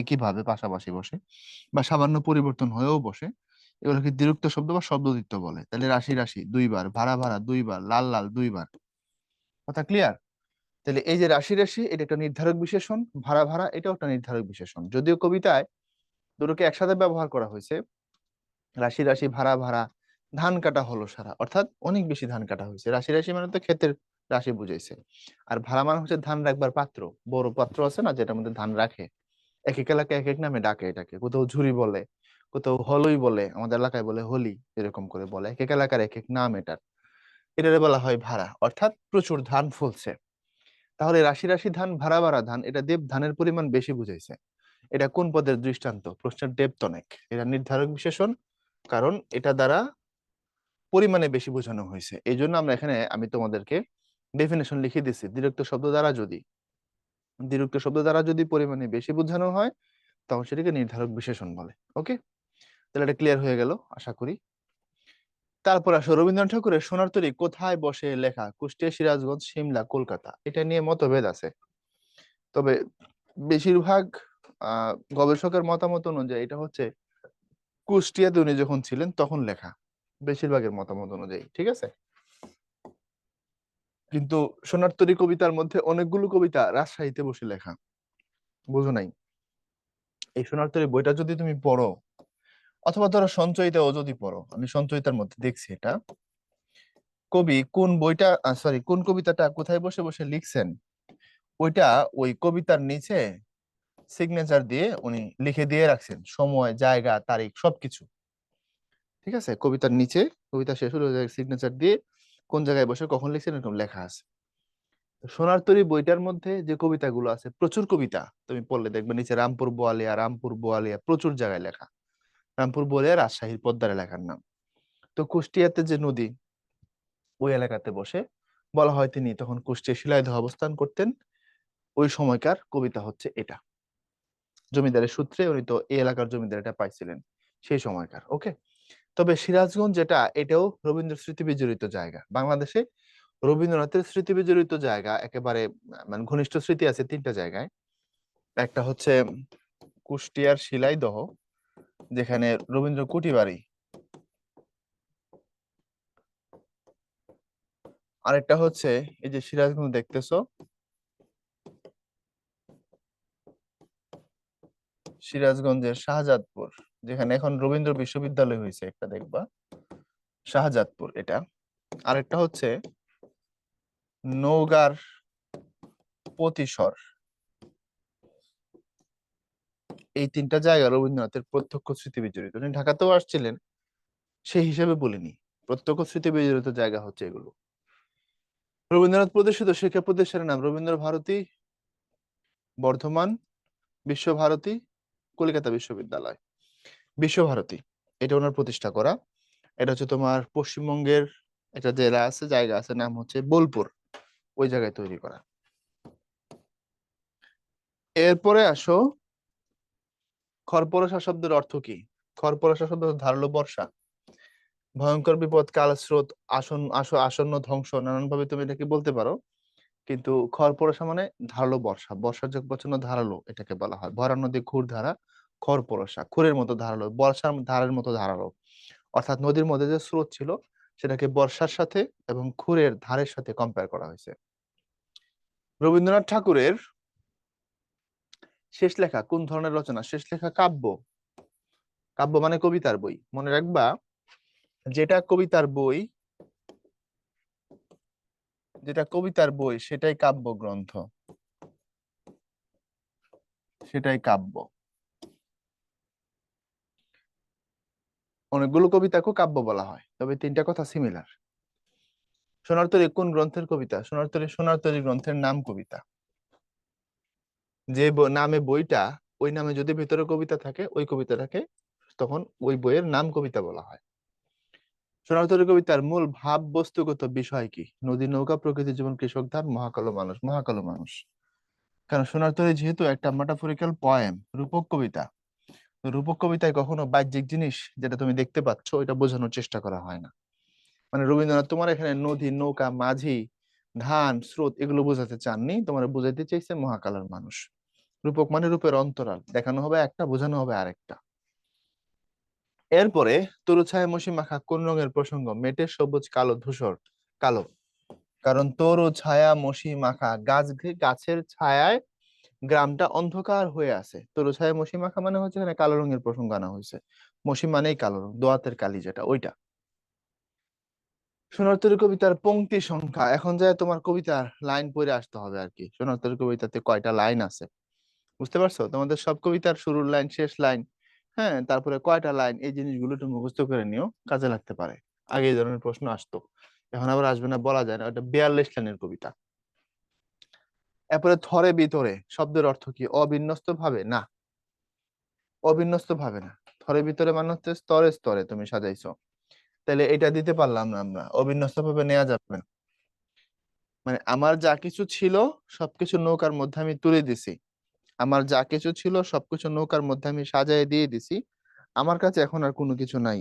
একই ভাবে পাশাপাশি বসে বা সামান্য পরিবর্তন হয়েও বসে, এগুলোকে দ্বিরুক্ত শব্দ বা শব্দদ্বিত্ব বলে। তাহলে রাশি রাশি দুইবার, ভাড়া ভাড়া দুইবার, লাল লাল দুইবার। কথা ক্লিয়ার? তাহলে এই যে রাশি রাশি, এটা একটা নির্ধারক বিশেষণ, ভাড়া ভাড়া এটাও একটা নির্ধারক বিশেষণ। যদিও কবিতায় দুটোকে একসাথে ব্যবহার করা হয়েছে, রাশি রাশি ভাড়া ভাড়া, ধান কাটা হলো সারা, অর্থাৎ অনেক বেশি ধান কাটা হয়েছে। রাশি রাশি মানে তো ক্ষেতের রাশি বুঝাইছে। আর ভাড়া মানে হচ্ছে ধান রাখবার পাত্র, বড় পাত্র আছে না যেটার মধ্যে ধান রাখে। এক এক এলাকায় এক এক নামে ডাকে এটাকে, কোথাও ঝুড়ি বলে, কোথাও হলই বলে, আমাদের এলাকায় বলে হলি, এরকম করে বলে, এক এক এলাকার এক এক নাম এটার। এটারে বলা হয় ভাড়া, অর্থাৎ প্রচুর ধান ফলছে। তাহলে রাশি রাশি ধান, ভাড়া ভাড়া ধান, এটা দেব ধানের পরিমাণ বেশি বুঝাইছে। এটা কোন পদের দৃষ্টান্ত? প্রশ্নের ডেপথ অনেক। এটা নির্ধারক বিশেষণ, কারণ এটা দ্বারা পরিমাণে বেশি বোঝানো হয়েছে। এই জন্য আমরা এখানে, আমি তোমাদেরকে ডেফিনেশন লিখে দিচ্ছি, দ্বিরুক্ত শব্দ দ্বারা যদি পরিমাণে বেশি বোঝানো হয় তখন সেটাকে নির্ধারক বিশেষণ বলে। ওকে, তাহলে এটা ক্লিয়ার হয়ে গেল আশা করি। তারপর আসো রবীন্দ্রনাথ ঠাকুরের সোনার তরী কোথায় বসে লেখা? কুষ্টিয়া, সিরাজগঞ্জ, সিমলা, কলকাতা। এটা নিয়ে মতভেদ আছে, তবে বেশিরভাগ গবেষকের মতামত অনুযায়ী এটা হচ্ছে কুষ্টিয়াতে উনি যখন ছিলেন তখন লেখা, বেশিরভাগের মতামত অনুযায়ী। ঠিক আছে, কিন্তু সোনার তরী কবিতার মধ্যে অনেকগুলো কবিতা রাজশাহীতে বসে লেখা, বুঝো নাই? এই সোনার তরী বইটা যদি তুমি পড়ো, অথবা ধরো সঞ্চয়িতাও যদি পড়ো, আমি সঞ্চয়িতার মধ্যে দেখছি এটা, কবি কোন বইটা, সরি, কোন কবিতাটা কোথায় বসে বসে লিখছেন, ওইটা ওই কবিতার নিচে সিগনেচার দিয়ে উনি লিখে দিয়ে রাখছেন, সময়, জায়গা, তারিখ, সবকিছু। ঠিক আছে, কবিতার নিচে, কবিতা শেষ হলে সিগনেচার দিয়ে কোন জায়গায় বসে কখন লিখছেন এরকম লেখা আছে। সোনার তরী বইটার মধ্যে যে কবিতাগুলো আছে, প্রচুর কবিতা তুমি পড়লে দেখবে নিচে রামপুর বোয়ালিয়া, রামপুর বোয়ালিয়া প্রচুর জায়গায় লেখা। রামপুর বোয়ালিয়া রাজশাহীর পদ্মার এলাকার নাম। তো কুষ্টিয়াতে যে নদী, ওই এলাকাতে বসে বলা হয় তিনি তখন কুষ্টিয়া শিলাইদহ অবস্থান করতেন। ওই সময়কার কবিতা হচ্ছে এটা। জমিদারের সূত্রে উনি তো এই এলাকার জমিদার এটা পাইছিলেন সেই সময়কার। ওকে। তবে সিরাজগঞ্জ যেটা, এটাও রবীন্দ্র স্মৃতি বিজড়িত জায়গা। বাংলাদেশে রবীন্দ্রনাথের স্মৃতি বিজড়িত জায়গা একেবারে মানে ঘনিষ্ঠ স্মৃতি আছে তিনটা জায়গায়। একটা হচ্ছে কুষ্টিয়ার শিলাইদহ, যেখানে রবীন্দ্র কুটি বাড়ি। আরেকটা হচ্ছে এই যে সিরাজগঞ্জ দেখতেছো, সিরাজগঞ্জের শাহজাদপুর, যেখানে এখন রবীন্দ্র বিশ্ববিদ্যালয় হয়েছে একটা, দেখবা শাহজাদপুর এটা। আরেকটা হচ্ছে নওগাঁর পতিসর। এই তিনটা জায়গা রবীন্দ্রনাথের প্রত্যক্ষ স্মৃতি বিজড়িত। উনি ঢাকাতেও আসছিলেন, সেই হিসেবে বলিনি, প্রত্যক্ষ স্মৃতি বিজড়িত জায়গা হচ্ছে এগুলো। রবীন্দ্রনাথ প্রতিষ্ঠিত শিক্ষা প্রতিষ্ঠানের নাম রবীন্দ্র ভারতী, বর্ধমান বিশ্বভারতী, কলকাতা বিশ্ববিদ্যালয়। বিশ্বভারতী এটা ওনার প্রতিষ্ঠা করা। এটা হচ্ছে তোমার পশ্চিমবঙ্গের একটা জেলা আছে, জায়গা আছে, নাম হচ্ছে বোলপুর, ওই জায়গায় তৈরি করা। এরপরে আসো, খরপরশা শব্দের অর্থ কি? খরপরশা শব্দ ধারালো বর্ষা, ভয়ঙ্কর বিপদ, কাল স্রোত, আসন্ন ধ্বংস, নানান ভাবে তুমি এটাকে বলতে পারো। কিন্তু খরপরশা মানে ধারালো বর্ষা, বর্ষার যোগ বচন ধারালো, এটাকে বলা হয়। ভরা নদী ঘুর ধারা, খরপরশা খুরের মতো ধারালো, বর্ষার ধারের মতো ধারালো। অর্থাৎ নদীর মধ্যে যে স্রোত ছিল সেটাকে বর্ষার সাথে এবং খুরের ধারের সাথে কম্পেয়ার করা হয়েছে। রবীন্দ্রনাথ ঠাকুরের শেষ লেখা কোন ধরনের রচনা? শেষ লেখা কাব্য। কাব্য মানে কবিতার বই, মনে রাখবা। যেটা কবিতার বই, যেটা কবিতার বই সেটাই কাব্য গ্রন্থ, সেটাই কাব্য। অনেকগুলো কবিতাকেও কাব্য বলা হয়, তবে তিনটা কথা সিমিলার। সোনার তরী কোন গ্রন্থের কবিতা? সোনার তরী সোনার তরী গ্রন্থের নাম কবিতা। যে নামে বইটা, ওই নামে যদি ভিতরে কবিতা থাকে ওই কবিতাটাকে তখন ওই বইয়ের নাম কবিতা বলা হয়। সোনার তরী কবিতার মূল ভাব বস্তুগত বিষয় কি? নদী, নৌকা, প্রকৃতি, জীবন, কৃষক, ধান, মহাকালো মানুষ। মহাকালো মানুষ। কারণ সোনার তরী যেহেতু একটা মেটাফরিক্যাল পয়েম, রূপক কবিতা, তো রূপক কবিতায় কখনো বাহ্যিক জিনিস যেটা তুমি দেখতে পাচ্ছ এটা বোঝানোর চেষ্টা করা হয় না। মানে রবীন্দ্রনাথ তোমার এখানে নদী, নৌকা, মাঝি, ধান, স্রোত এগুলো বোঝাতে চাননি, তোমার বুঝাইতে চাইছে মহাকালের মানুষ। রূপক মানে রূপের অন্তরাল, দেখানো হবে একটা, বোঝানো হবে আরেকটা। এরপরে তরু ছায়া মসি মাখা কোন রঙের প্রসঙ্গ? মেটে, সবুজ, কালো, ধূসর। কালো। কারণ তরু ছায়া মসি মাখা, গাছের ছায়ায় গ্রামটা অন্ধকার হয়ে আছে। তরু ছায়া মসি মাখা মানে হচ্ছে এখানে কালো রঙের প্রসঙ্গ আনা হয়েছে। মসি মানেই কালো রং, দোয়াতের কালি যেটা, ওইটা। সোনার তরী কবিতার পংক্তি সংখ্যা, এখন যায় তোমার কবিতার লাইন পড়ে আসতে হবে আর কি। সোনার তরী কবিতাতে কয়টা লাইন আছে বুঝতে পারছো? তোমাদের সব কবিতার শুরুর লাইন, শেষ লাইন, হ্যাঁ, তারপরে কয়টা লাইন, এই জিনিসগুলো একটু মুখস্থ করে নিও, কাজে লাগতে পারে। আগে এই ধরনের প্রশ্ন আসতো, এখন আবার আসবে না বলা যায় না। ওটা 42 লাইনের কবিতা। এরপরে থরে ভিতরে শব্দের অর্থ কি? অবিন্যস্ত ভাবে না, অবিন্যস্ত ভাবে না। থরে ভিতরে মানে হচ্ছে স্তরে স্তরে তুমি সাজাইছো, তাহলে এটা দিতে পারলাম না আমরা, অবিন্যস্ত ভাবে নেওয়া যাবে না। মানে আমার যা কিছু ছিল সবকিছু নৌকার মধ্যে আমি তুলে দিছি, আমার যা কিছু ছিল সবকিছু নৌকার মধ্যে আমি সাজায় দিয়ে দিছি, আমার কাছে এখন আর কোনো কিছু নাই।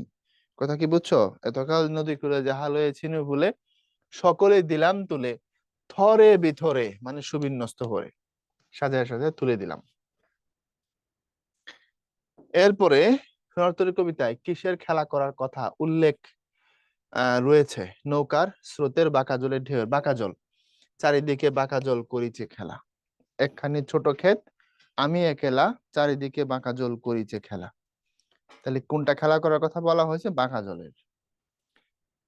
কথা কি বুঝছো? এতকাল নদী কূলে যাহা লয়েছিনু ভুলে, সকলে দিলাম তুলে, থরে বিথরে মানে সুবিন্যস্ত করে সাজায় সাজায় তুলে দিলাম। এরপরে সোনারতরী কবিতায় কিসের খেলা করার কথা উল্লেখ রয়েছে? নৌকার, স্রোতের, বাঁকা জলের ঢেউয়ের। বাঁকা জল, চারিদিকে বাঁকা জল করিছে খেলা। একখানি ছোট ক্ষেত, আমি একলা, চারিদিকে বাঁকা জল করিছে খেলা। তাহলে কোনটা খেলা করার কথা বলা হয়েছে? বাঁকা জলের।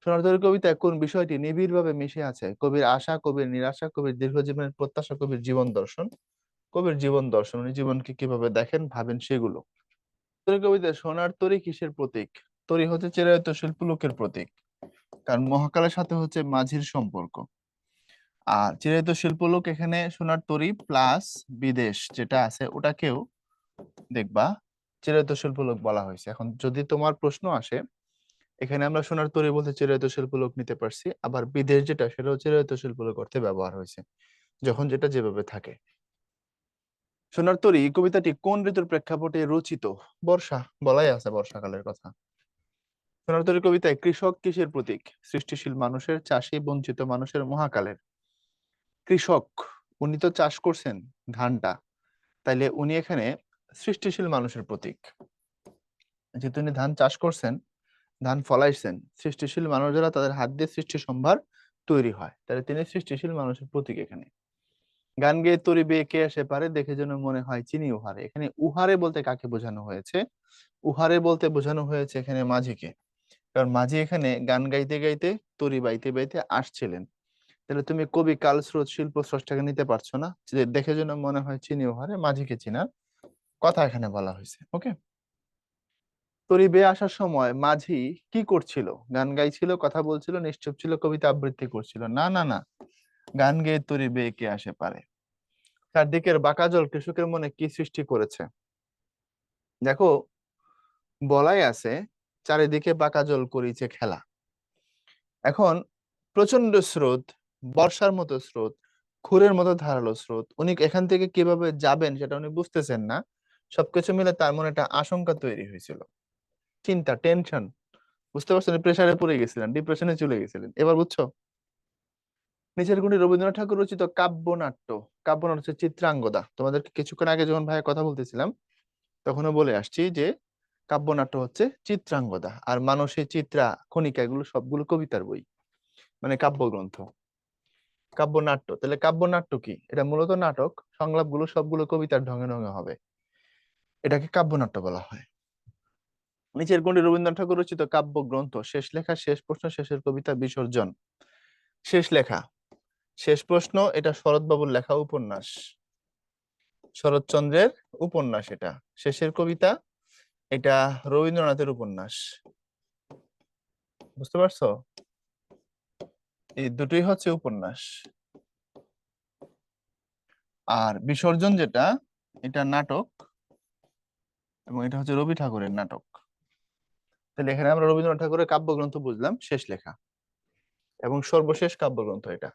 সোনারতরী কবিতায় কোন বিষয়টি নিবিড় ভাবে মিশে আছে? কবির আশা, কবির নিরাশা, কবির দীর্ঘজীবনের প্রত্যাশা, কবির জীবন দর্শন। কবির জীবন দর্শন, উনি জীবনকে কিভাবে দেখেন ভাবেন সেগুলো। কবিতায় সোনার তরী কিসের প্রতীক? তরী হচ্ছে চিরায়ত শিল্পলোকের প্রতীক, কারণ মহাকালের সাথে হচ্ছে মাঝির সম্পর্ক। আর চিরায়ত শিল্পলোক এখানে সোনার তরী প্লাস বিদেশ যেটা আছে ওটাকেও দেখবা চিরায়ত শিল্পলোক বলা হয়েছে। এখন যদি তোমার প্রশ্ন আসে, এখানে আমরা সোনার তরী বলতে চিরায়ত শিল্পলোক নিতে পারছি, আবার বিদেশ যেটা সেটাও চিরায়ত শিল্পলোক অর্থে ব্যবহার হয়েছে, যখন যেটা যেভাবে থাকে। সোনার তরী কবিতাটি কোন ঋতুর প্রেক্ষাপটে রচিত? বর্ষা, বলাই আছে বর্ষাকালের কথা। সোনার তরী কবিতায় কৃষক কিসের প্রতীক? সৃষ্টিশীল মানুষের, চাষী, বঞ্চিত মানুষের, মহাকালের। কৃষক, উনি তো চাষ করছেন ধানটা, তাইলে উনি এখানে সৃষ্টিশীল মানুষের প্রতীক। যেহেতু উনি ধান চাষ করছেন, ধান ফলাইছেন, সৃষ্টিশীল মানুষ যারা তাদের হাত দিয়ে সৃষ্টি সম্ভার তৈরি হয়, তাহলে তিনি সৃষ্টিশীল মানুষের প্রতীক। এখানে গান গেয়ে তরি বেয়ে কে আসে পারে, দেখে যেন মনে হয় চিনি উহারে। এখানে উহারে বলতে কাকে বোঝানো হয়েছে? উহারে বলতে বোঝানো হয়েছে এখানে মাঝিকে। কারণ মাঝি এখানে গান গাইতে গাইতে তরি বাইতে বাইতে আসছিলেন। তাহলে তুমি কবি, কাল, স্রোত, শিল্প স্রষ্টাকে নিতে পারছো না, যে দেখে যেন মনে হয় চিনি উহারে, মাঝিকে চিনার কথা এখানে বলা হয়েছে। ওকে। তরি বেয়ে আসার সময় মাঝি কি করছিল? গান গাইছিল, কথা বলছিল, নিশ্চুপ ছিল, কবিতা আবৃত্তি করছিল? না না না, গান গেয়ে তরি বেয়ে কে আসে পারে। চারদিকের বাঁকা জল কৃষকের মনে কি সৃষ্টি করেছে? দেখো, বলাই আছে চারিদিকে বাঁকা জল করিছে খেলা। এখন প্রচন্ড স্রোত, বর্ষার মতো স্রোত, খুরের মতো ধারালো স্রোত, উনি এখান থেকে কিভাবে যাবেন সেটা উনি বুঝতেছেন না। সবকিছু মিলে তার মনে একটা আশঙ্কা তৈরি হয়েছিল, চিন্তা, টেনশন। বুঝতে পারছেন? প্রেসারে পড়ে গেছিলেন, ডিপ্রেশনে চলে গেছিলেন। এবার বুঝছো? নিচের কোনটি রবীন্দ্রনাথ ঠাকুর রচিত কাব্যনাট্য? কাব্যনাট্য হচ্ছে চিত্রাঙ্গদা। তোমাদেরকে কিছুক্ষণ আগে যখন ভাইয়া কথা বলতেছিলাম তখনও বলে আসছি যে কাব্যনাট্য হচ্ছে চিত্রাঙ্গদা, আর মানসী, চিত্রা, খনিকা এগুলো সবগুলো কবিতার বই, মানে কাব্যগ্রন্থ। কাব্যনাট্য, তাহলে কাব্যনাট্য কি? এটা মূলত নাটক, সংলাপগুলো সবগুলো কবিতার ঢঙে ঢঙে হবে, এটাকে কাব্যনাট্য বলা হয়। নিচের কোনটি রবীন্দ্রনাথ ঠাকুর রচিত কাব্যগ্রন্থ? শেষ লেখা, শেষ প্রশ্ন, শেষের কবিতা, বিসর্জন। শেষ লেখা। শেষ প্রশ্ন এটা শরৎবাবুর লেখা উপন্যাস, শরৎচন্দ্রের উপন্যাস এটা। শেষের কবিতা এটা রবীন্দ্রনাথের উপন্যাস। বুঝতে পারছো? এই দুটোই হচ্ছে উপন্যাস। আর বিসর্জন যেটা, এটা নাটক, এবং এটা হচ্ছে রবি ঠাকুরের নাটক। তাহলে এখানে আমরা রবীন্দ্রনাথ ঠাকুরের কাব্যগ্রন্থ বুঝলাম শেষ লেখা, এবং সর্বশেষ কাব্যগ্রন্থ এটা।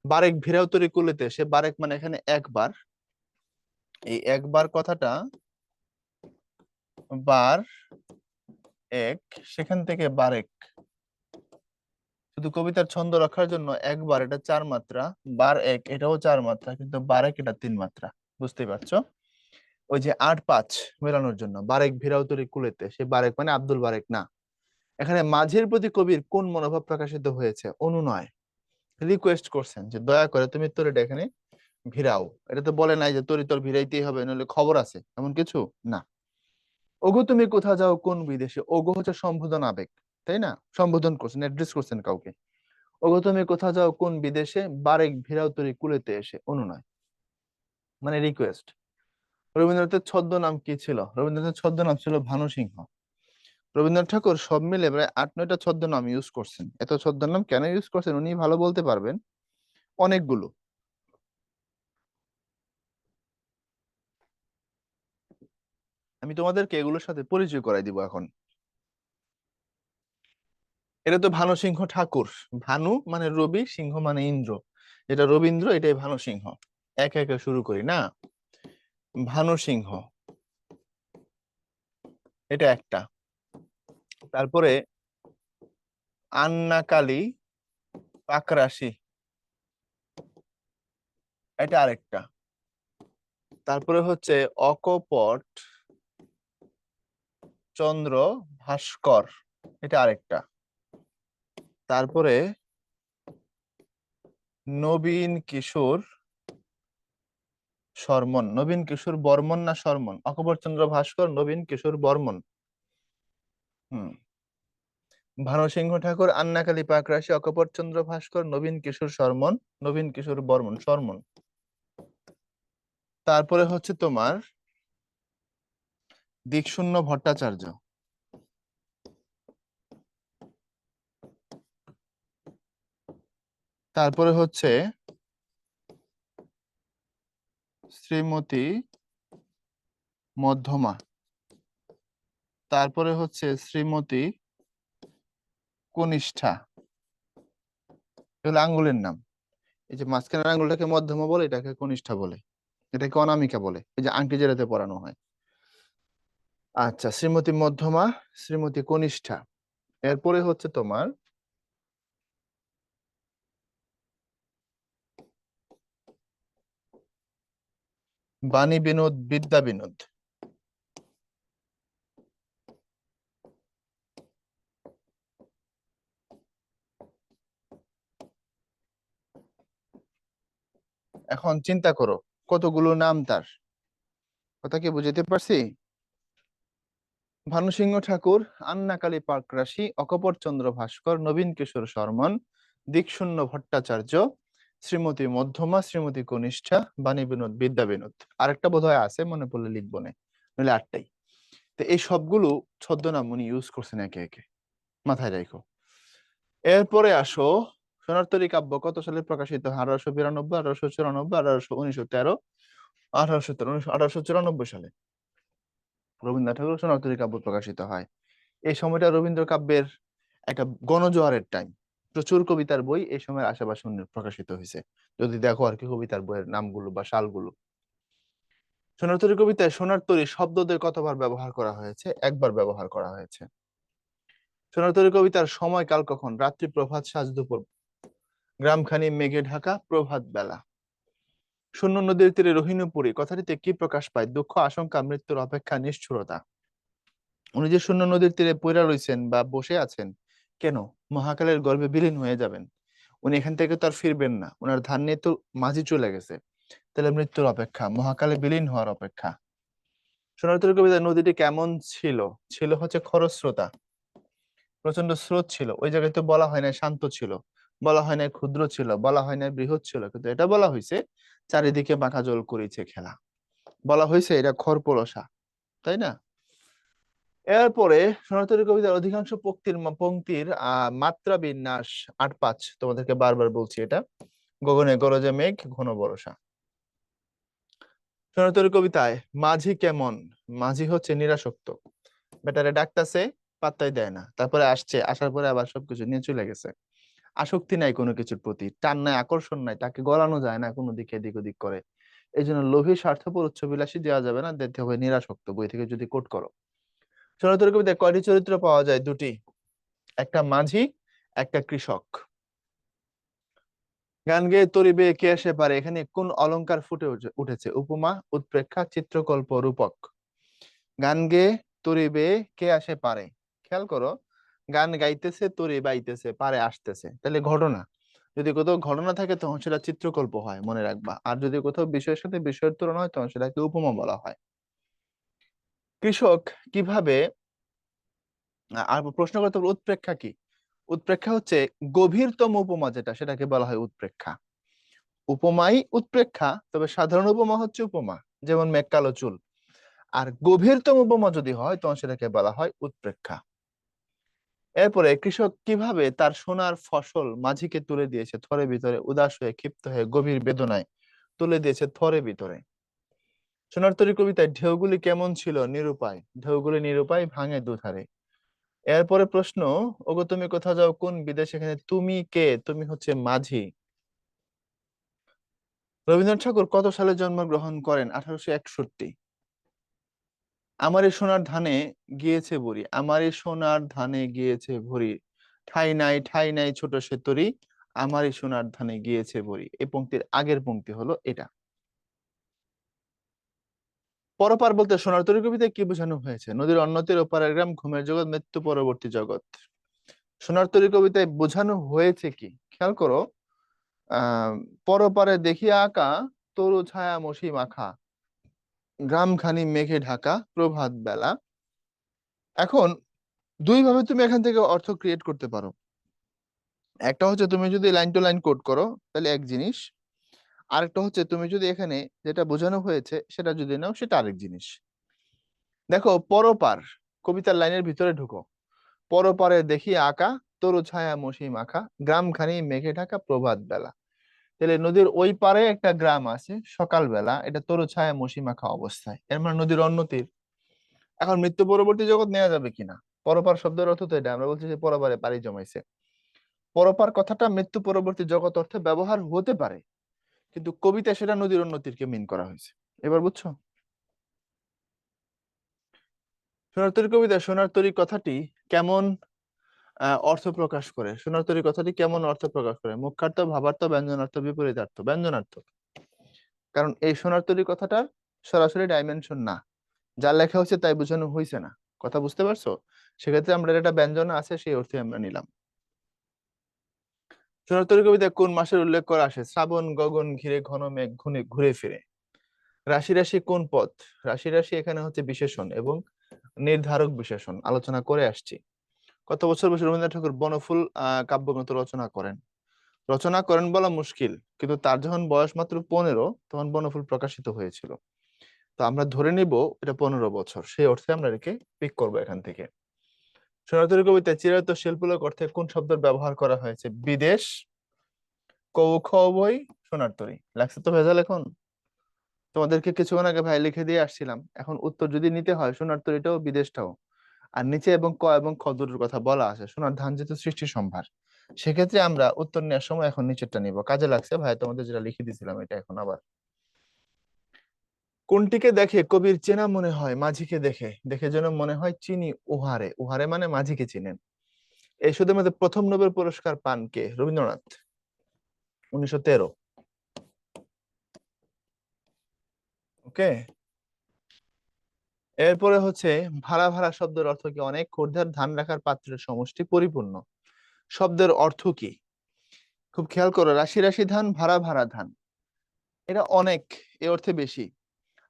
বারেক ভিড়াউতরি কুলিতে, সে বারেক মানে এখানে একবার, এই একবার কথাটা বার এক, সেখান থেকে বারেক, শুধু কবিতার ছন্দ রক্ষার জন্য একবার এটা 4 মাত্রা, বার এক এটাও 4 মাত্রা, কিন্তু বারেক এটা 3 মাত্রা। বুঝতেই পারছো? ওই যে 8-5 মেলানোর জন্য বারেক ভিড়াউতরি কুলেতে, সে বারেক মানে আব্দুল বারেক না। এখানে মাঝির প্রতি কবির কোন মনোভাব প্রকাশিত হয়েছে? অনুনয়, রিকোয়েস্ট করছেন যে দয়া করে তুমি তরিটা এখানে ভিড়াও। এটা তো বলে নাই যে তরি তোর ভিড়াইতেই হবে, নইলে খবর আছে, এমন কিছু না। ওগো তুমি কোথা যাও কোন বিদেশে, ওগো হচ্ছে সম্বোধন আবেগ, তাই না? সম্বোধন করছেন, অ্যাড্রেস করছেন কাউকে। ওগো তুমি কোথা যাও কোন বিদেশে, বারেক ভিড়াও তরি কুলেতে এসে, অনুনয় মানে রিকোয়েস্ট। রবীন্দ্রনাথের ছদ্মনাম কি ছিল? রবীন্দ্রনাথের ছদ্মনাম ছিল ভানু সিংহ। রবীন্দ্রনাথ ঠাকুর সব মিলে প্রায় 8-9টা ছদ্মনাম ইউজ করছেন। এত ছদ্মনাম কেন ইউজ করছেন উনি ভালো বলতে পারবেন। অনেকগুলো। আমি তোমাদেরকে এগুলোর সাথে পরিচয় করাই দিব এখন। এটা তো ভানু সিংহ ঠাকুর। ভানু মানে রবি, সিংহ মানে ইন্দ্র, যেটা রবীন্দ্র এটাই ভানু সিংহ। একে একে শুরু করি না। ভানু সিংহ এটা একটা। তারপরে আন্নাকালী পাকরাশি এটা আরেকটা। তারপরে হচ্ছে অকপট চন্দ্র ভাস্কর এটা আরেকটা। তারপরে নবীন কিশোর শর্মন, নবীন কিশোর বর্মন না শর্মন? অকপট চন্দ্র ভাস্কর, নবীন কিশোর বর্মন। হুম। ভানুসিংহ ঠাকুর, আন্নাকালী পাকরাশি, অকপট চন্দ্র ভাস্কর, নবীন কিশোর শর্মন, নবীন কিশোর বর্মন, শর্মন। তারপরে হচ্ছে তোমার দিকশূন্য ভট্টাচার্য। তারপরে হচ্ছে শ্রীমতী মধ্যমা, তারপরে হচ্ছে শ্রীমতী কনিষ্ঠা। এগুলো আঙ্গুলের নাম। এই যে মাঝখানের আঙ্গুলটাকে মধ্যমা বলে, এটাকে কনিষ্ঠা বলে, এটাকে অনামিকা বলে, এই যে আংটি যেটাতে পরানো হয়। আচ্ছা, শ্রীমতী মধ্যমা, শ্রীমতী কনিষ্ঠা। এরপরে হচ্ছে তোমার বাণী বিনোদ, বিদ্যা বিনোদ। এখন চিন্তা করো কতগুলো নাম তার, কথা কি বুঝাতে পারছি? ভানুসিংহ ঠাকুর, আন্নাকালী পার্করাশি, অকপট চন্দ্র ভাস্কর, নবীন কিশোর শর্মন, দিকশূন্য ভট্টাচার্য, শ্রীমতী মধ্যমা, শ্রীমতী কনিষ্ঠা, বাণী বিনোদ, বিদ্যা বিনোদ। আরেকটা বোধহয় আছে, মনে পড়লে লিখবো না, নইলে আটটাই। তো এই সবগুলো ছদ্মনাম উনি ইউজ করছেন একে একে, মাথায় রাখো। এরপরে আসো, সোনারতরী কাব্য কত সালে প্রকাশিত হয়? 1892, 1894, 1913, 1894 সালে রবীন্দ্রনাথ ঠাকুর সোনারতরী কাব্য প্রকাশিত হয়। এই সময়টা রবীন্দ্র কাব্যের একটা গণজোয়ারের টাইম। প্রচুর কবিতার বই এই সময়ের আশেপাশে প্রকাশিত হয়েছে, যদি দেখো আর কি কবিতার বইয়ের নামগুলো বা সালগুলো। সোনারতরী কবিতায় সোনারতরী শব্দদের কতবার ব্যবহার করা হয়েছে? একবার ব্যবহার করা হয়েছে। সোনারতরী কবিতার সময়কাল কখন? রাত্রি, প্রভাত, সাঁঝ, দুপুর, গ্রামখানি মেঘে ঢাকা, প্রভাত বেলা। শূন্য নদীর তীরে রহিণীপুরী কথাটিতে কি প্রকাশ পায়? দুঃখ, আশঙ্কা, মৃত্যুর অপেক্ষা, নিষ্ঠুরতা। উনি যে শূন্য নদীর তীরে পইড়া রইছেন বা বসে আছেন কেন? মহাকালের গর্ভে বিলীন হয়ে যাবেন। উনি এখান থেকে তো আর ফিরবেন না, ওনার ধান নিয়ে তো মাঝি চলে গেছে। তাহলে মৃত্যুর অপেক্ষা, মহাকালে বিলীন হওয়ার অপেক্ষা। সোনারতরী কবিতায় নদীটি কেমন ছিল? ছিল হচ্ছে খরস্রোতা, প্রচন্ড স্রোত ছিল। ওই জায়গায় তো বলা হয় না শান্ত ছিল, বলা হয় না ক্ষুদ্র ছিল, বলা হয় না বৃহৎ ছিল, কিন্তু এটা বলা হয়েছে চারিদিকে বাঁকা জল করেছে খেলা, বলা হয়েছে এটা খরপরশা, তাই না? এরপরে সোনারতরী কবিতার অধিকাংশ পংক্তির মাত্রা বিন্যাস ৮-৫, তোমাদেরকে বারবার বলছি এটা। গগনে গরজে মেঘ, ঘন বর্ষা। সোনারতরী কবিতায় মাঝি কেমন? মাঝি হচ্ছে নিরাসক্ত, বেটারে ডাকতাছে, পাত্তাই দেয় না, তারপরে আসছে, আসার পরে আবার সবকিছু নিয়ে চলে গেছে। আসক্তি নাই কোনো কিছুর প্রতি, টান নাই, আকর্ষণ নাই, তাকে গলানো যায় না কোনো দিকে, এদিক ওদিক করে। এই জন্য লোভী, স্বার্থপর, উচ্চবিলাসী দেওয়া যাবে না, দিতে হবে নিরাসক্ত, বই থেকে যদি কোট করো। সোনারতরী কবিতায় কয়টি চরিত্র পাওয়া যায়? দুটি, একটা মাঝি, একটা কৃষক। গান গেয়ে তরি বেয়ে কে আসে পারে, এখানে কোন অলংকার ফুটে উঠেছে? উপমা, উৎপ্রেক্ষা, চিত্রকল্প, রূপক। গান গেয়ে তরি বেয়ে কে আসে পারে, খেয়াল করো, গান গাইতেছে, তরি বাইতেছে, পারে আসতেছে, তাহলে ঘটনা। যদি কোথাও ঘটনা থাকে তখন সেটা চিত্রকল্প হয়, মনে রাখবা। আর যদি কোথাও বিষয়ের সাথে বিষয়ের তুলনা হয় তখন সেটাকে উপমা বলা হয়। কৃষক কিভাবে, আর প্রশ্ন করতে হবে উৎপ্রেক্ষা কি? উৎপ্রেক্ষা হচ্ছে গভীরতম উপমা যেটা, সেটাকে বলা হয় উৎপ্রেক্ষা। উপমাই উৎপ্রেক্ষা, তবে সাধারণ উপমা হচ্ছে উপমা, যেমন মেঘ কালো চুল। আর গভীরতম উপমা যদি হয় তখন সেটাকে বলা হয় উৎপ্রেক্ষা। এরপরে কৃষক কিভাবে তার সোনার ফসল মাঝিকে তুলে দিয়েছে থরে ভিতরে, উদাস হয়ে, ক্ষিপ্ত হয়ে, গভীর বেদনায় তুলে দিয়েছে থরে ভিতরে। সোনারতরী কবিতায় ঢেউগুলি কেমন ছিল? নিরুপায়, ঢেউগুলি নিরুপায়, ভাঙে দুধারে। এরপরে প্রশ্ন, ওগো তুমি কোথাও যাও কোন বিদেশে, এখানে তুমি কে? তুমি হচ্ছে মাঝি। রবীন্দ্রনাথ ঠাকুর কত সালে জন্মগ্রহণ করেন? 1861। আমার এই সোনার ধানে গিয়েছে বুড়ি, আমার এই সোনার ধানে গিয়েছে ভরি, ঠাই নাই, ঠাই নাই ছোট সে তরি, আমার এই সোনার ধানে গিয়েছে ভরি। এই পংক্তির আগের পংক্তি হলো এটা। পরপার বলতে সোনারতরী কবিতায় কি বোঝানো হয়েছে? নদীর অন্য তীর, ওপারের গ্রাম, ঘুমের জগৎ, মৃত্যু পরবর্তী জগৎ। সোনারতরী কবিতায় বোঝানো হয়েছে কি, খেয়াল করো। আহ পরপারে দেখিয়া আঁকা, তরু ছায়া মসি মাখা, গ্রামখানি মেঘে ঢাকা, প্রভাত বেলা। এখন দুই ভাবে তুমি এখান থেকে অর্থ ক্রিয়েট করতে পারো। একটা হচ্ছে তুমি যদি লাইন টু লাইন কোড করো তাহলে এক জিনিস, আরেকটা হচ্ছে তুমি যদি এখানে যেটা বোঝানো হয়েছে সেটা যদি নাও, সেটা আরেক জিনিস। দেখো, পরপার কবিতার লাইনের ভিতরে ঢুকো। পরপারে দেখি আঁকা, তরু ছায়া মসি মাখা, গ্রামখানি মেঘে ঢাকা, প্রভাত বেলা। তাহলে নদীর ওই পারে একটা গ্রাম আছে, সকালবেলা এটা তরু ছায়া মশি মাখা অবস্থায়, এর মানে নদীর অন্য তীর। এখন মৃত্যু পরবর্তী জগৎ নেওয়া যাবে কিনা? পরপার শব্দের অর্থ তো এটা, আমরা বলছি যে পরপারে পাড়ি জমাইছে। পরপার কথাটা মৃত্যু পরবর্তী জগৎ অর্থে ব্যবহার হতে পারে, কিন্তু কবিতায় সেটা নদীর অন্য তীরকে মিন করা হয়েছে। এবার বুঝছো? সোনার তরী কবিতা সোনার তরী কথাটি কেমন অর্থ প্রকাশ করে? সোনার তরী কথাটি কেমন অর্থ প্রকাশ করে? মুখ্যার্থ, ভাবার্থ, ব্যঞ্জনার্থ, বিপরীতার্থ। ব্যঞ্জনার্থ, কারণ এই সোনার তরী কথাটার সরাসরি ডাইমেনশন না, যা লেখা হয়েছে তাই বোঝানো হয়েছে না। কথা বুঝতে পারছো? সেক্ষেত্রে আমরা এটা ব্যঞ্জন আছে সেই অর্থে আমরা নিলাম। সোনার তরী কবিতায় কোন মাসের উল্লেখ করা আছে? শ্রাবণ, গগন ঘিরে ঘন মেঘ ঘুরে ঘুরে ফিরে। রাশি রাশি কোন পদ? রাশি রাশি এখানে হচ্ছে বিশেষণ এবং নির্ধারক বিশেষণ, আলোচনা করে আসছি। কত বছর বয়সে রবীন্দ্রনাথ ঠাকুর বনফুল কাব্যগ্রন্থ রচনা করেন? রচনা করেন বলা মুশকিল, কিন্তু তার যখন বয়স মাত্র 15 তখন বনফুল প্রকাশিত হয়েছিল। তো আমরা ধরে নিব এটা 15 বছর, সেই অর্থে আমরা একে পিক করবো এখান থেকে। সোনার কবিতায় চিরায়ত শিল্পলোক অর্থে কোন শব্দের ব্যবহার করা হয়েছে? বিদেশ, কৌখ বই, সোনার তরী। লাগছে তো ভেজাল এখন? তোমাদেরকে কিছুক্ষণ আগে ভাই লিখে দিয়ে আসছিলাম, এখন উত্তর যদি নিতে হয় সোনার তরীটাও বিদেশটাও। আর নিচে এবং ক এবং খ দুটোর কথা বলা আছে, সোনার ধান যেহেতু সৃষ্টি সম্ভার, সেক্ষেত্রে আমরা উত্তর নেওয়ার সময় এখন নিচেরটা নিব। কাজে লাগছে ভাই, তোমাদের যেটা লিখে দিয়েছিলাম এটা এখন আবার। কোনটিকে দেখে কবির চেনা মনে হয় মাঝিকে দেখে? দেখে যেন মনে হয় চিনি উহারে। উহারে মানে মাঝিকে চিনেন। এই সুদের মধ্যে প্রথম নোবেল পুরস্কার পান কে? রবীন্দ্রনাথ, 1913। ওকে। এরপরে হচ্ছে ভাড়া ভাড়া শব্দের অর্থ কি? অনেক ক্ষুদ্র ধান রাখার পাত্রের সমষ্টি পরিপূর্ণ। শব্দের অর্থ কি? খুব খেয়াল করো, রাশি রাশি ধান, ভাড়া ভাড়া ধান, এটা অনেক এ অর্থে বেশি।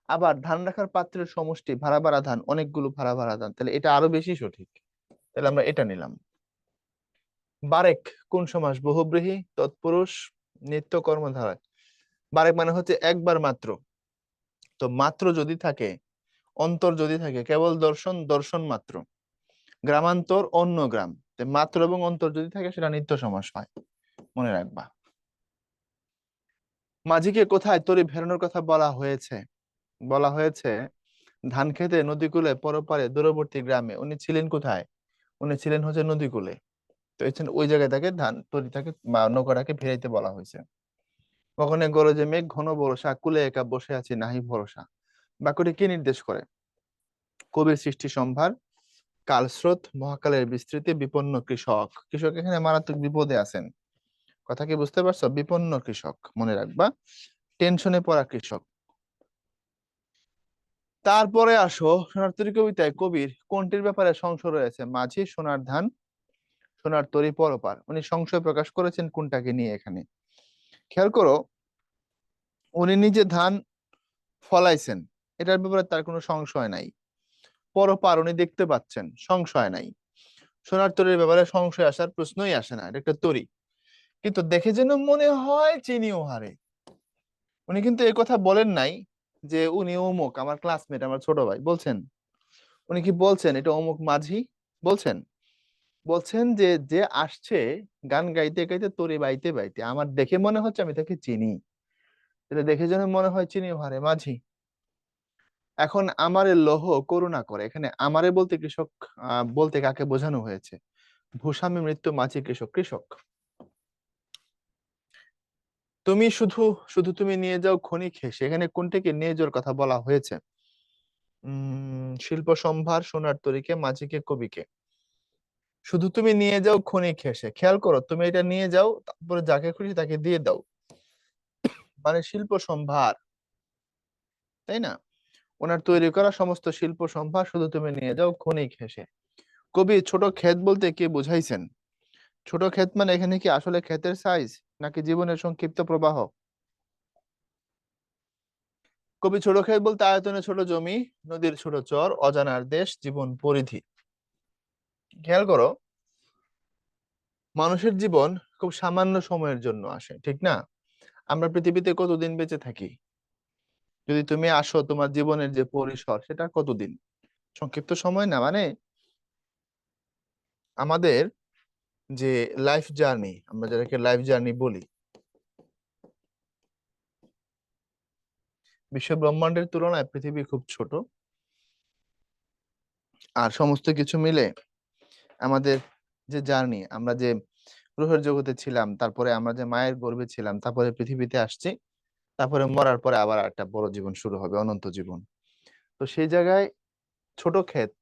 আবার ধান রাখার পাত্রের সমষ্টি ভাড়া ভাড়া ধান, অনেকগুলো ভাড়া ভাড়া ধান, তাহলে এটা আরো বেশি সঠিক। তাহলে আমরা এটা নিলাম। বারেক কোন সমাস? বহুব্রীহি, তৎপুরুষ, নিত্য কর্মধারয়। বারেক মানে হচ্ছে একবার মাত্র। তো মাত্র যদি থাকে, অন্তর যদি থাকে, কেবল দর্শন, দর্শন মাত্র, গ্রামান্তর, অন্য গ্রাম, মাত্র এবং অন্তর যদি থাকে সেটা নিত্য সমাস হয়, মনে রাখবা। মাঝিকে কোথায় তরি ভেড়ানোর কথা বলা হয়েছে? বলা হয়েছে ধান খেতে নদীকূলে পরপারে দূরবর্তী গ্রামে। উনি ছিলেন কোথায়? উনি ছিলেন হচ্ছে নদীকূলে। তো ওই জায়গায় তাকে ধান তরিটাকে বা নৌকাটাকে ভেড়াইতে বলা হয়েছে। কখনো গরজে মেঘ ঘন বর্ষা, কুলে একা বসে আছি নাহি ভরসা। বাক্যটি কি নির্দেশ করে? কবির সৃষ্টি সম্ভার, কালস্রোত, মহাকালের বিস্তৃতি, বিপন্ন কৃষক। কৃষক এখানে মারাত্মক বিপদে আছেন। কথা কি বুঝতে পারছো? বিপন্ন কৃষক মনে রাখবা, টেনশনে পড়া কৃষক। তারপরে আসো, সোনার তরী কবিতায় কবির কোনটির ব্যাপারে সংশয় রয়েছে? মাঝি, সোনার ধান, সোনার তরী, পরপার। উনি সংশয় প্রকাশ করেছেন কোনটাকে নিয়ে এখানে? খেয়াল করো, উনি নিজে ধান ফলাইছেন, এটার ব্যাপারে তার কোনো সংশয় নাই। পরপার উনি দেখতে পাচ্ছেন, সংশয় নাই। সোনার তরীর ব্যাপারে সংশয় আসার প্রশ্নই আসে না, এটা একটা তরী। কিন্তু দেখে যেন মনে হয় চিনি ওহারে। উনি কিন্তু এই কথা বলেন নাই যে উনি অমুক আমার ক্লাসমেট, আমার ছোট ভাই, বলছেন? উনি কি বলছেন এটা অমুক মাঝি? বলছেন? বলছেন যে যে আসছে গান গাইতে গাইতে তরি বাইতে বাইতে, আমার দেখে মনে হচ্ছে আমি তাকে চিনি। এটা দেখে যেন মনে হয় চিনি ওহারে মাঝি। এখন আমারে লৌহ করুণা করে, এখানে আমারে বলতে কৃষক বলতে কাকে বোঝানো হয়েছে? ভূস্বামী মৃত্যু মাঝি কৃষক। কৃষক। তুমি শুধু শুধু তুমি নিয়ে যাও ক্ষণিক হেসে, এখানে কোনটাকে নিয়ে যাওয়ার কথা বলা হয়েছে? শিল্প সম্ভার, সোনার তরীকে, মাঝিকে, কবিকে। শুধু তুমি নিয়ে যাও ক্ষণিক হেসে, খেয়াল করো, তুমি এটা নিয়ে যাও তারপরে যাকে খুশি তাকে দিয়ে দাও, মানে শিল্প সম্ভার, তাই না? ওনার তৈরি করা সমস্ত শিল্প সম্ভার শুধু তুমি নিয়ে যাও ক্ষণিক হেসে। কবি ছোট ক্ষেত বলতে কি বুঝাইছেন? ছোট ক্ষেত মানে এখানে কি আসলে ক্ষেতের সাইজ নাকি জীবনের সংক্ষিপ্ত প্রবাহ? কবি ছোট ক্ষেত বলতে আয়তনে ছোট জমি, নদীর ছোট চর, অজানার দেশ, জীবন পরিধি। খেয়াল করো, মানুষের জীবন খুব সামান্য সময়ের জন্য আসে, ঠিক না? আমরা পৃথিবীতে কতদিন বেঁচে থাকি? যদি তুমি আসো, তোমার জীবনের যে পরিসর সেটা কতদিন? সংক্ষিপ্ত সময় না, মানে আমাদের যে লাইফ জার্নি, আমরা যেটাকে লাইফ জার্নি বলি, বিশ্ব ব্রহ্মাণ্ডের তুলনায় পৃথিবী খুব ছোট। আর সমস্ত কিছু মিলে আমাদের যে জার্নি, আমরা যে গ্রহের জগতে ছিলাম, তারপরে আমরা যে মায়ের গর্ভে ছিলাম, তারপরে পৃথিবীতে আসছি, তারপরে মরার পরে আবার একটা বড় জীবন শুরু হবে, অনন্ত জীবন। তো সেই জায়গায় ছোট ক্ষেত,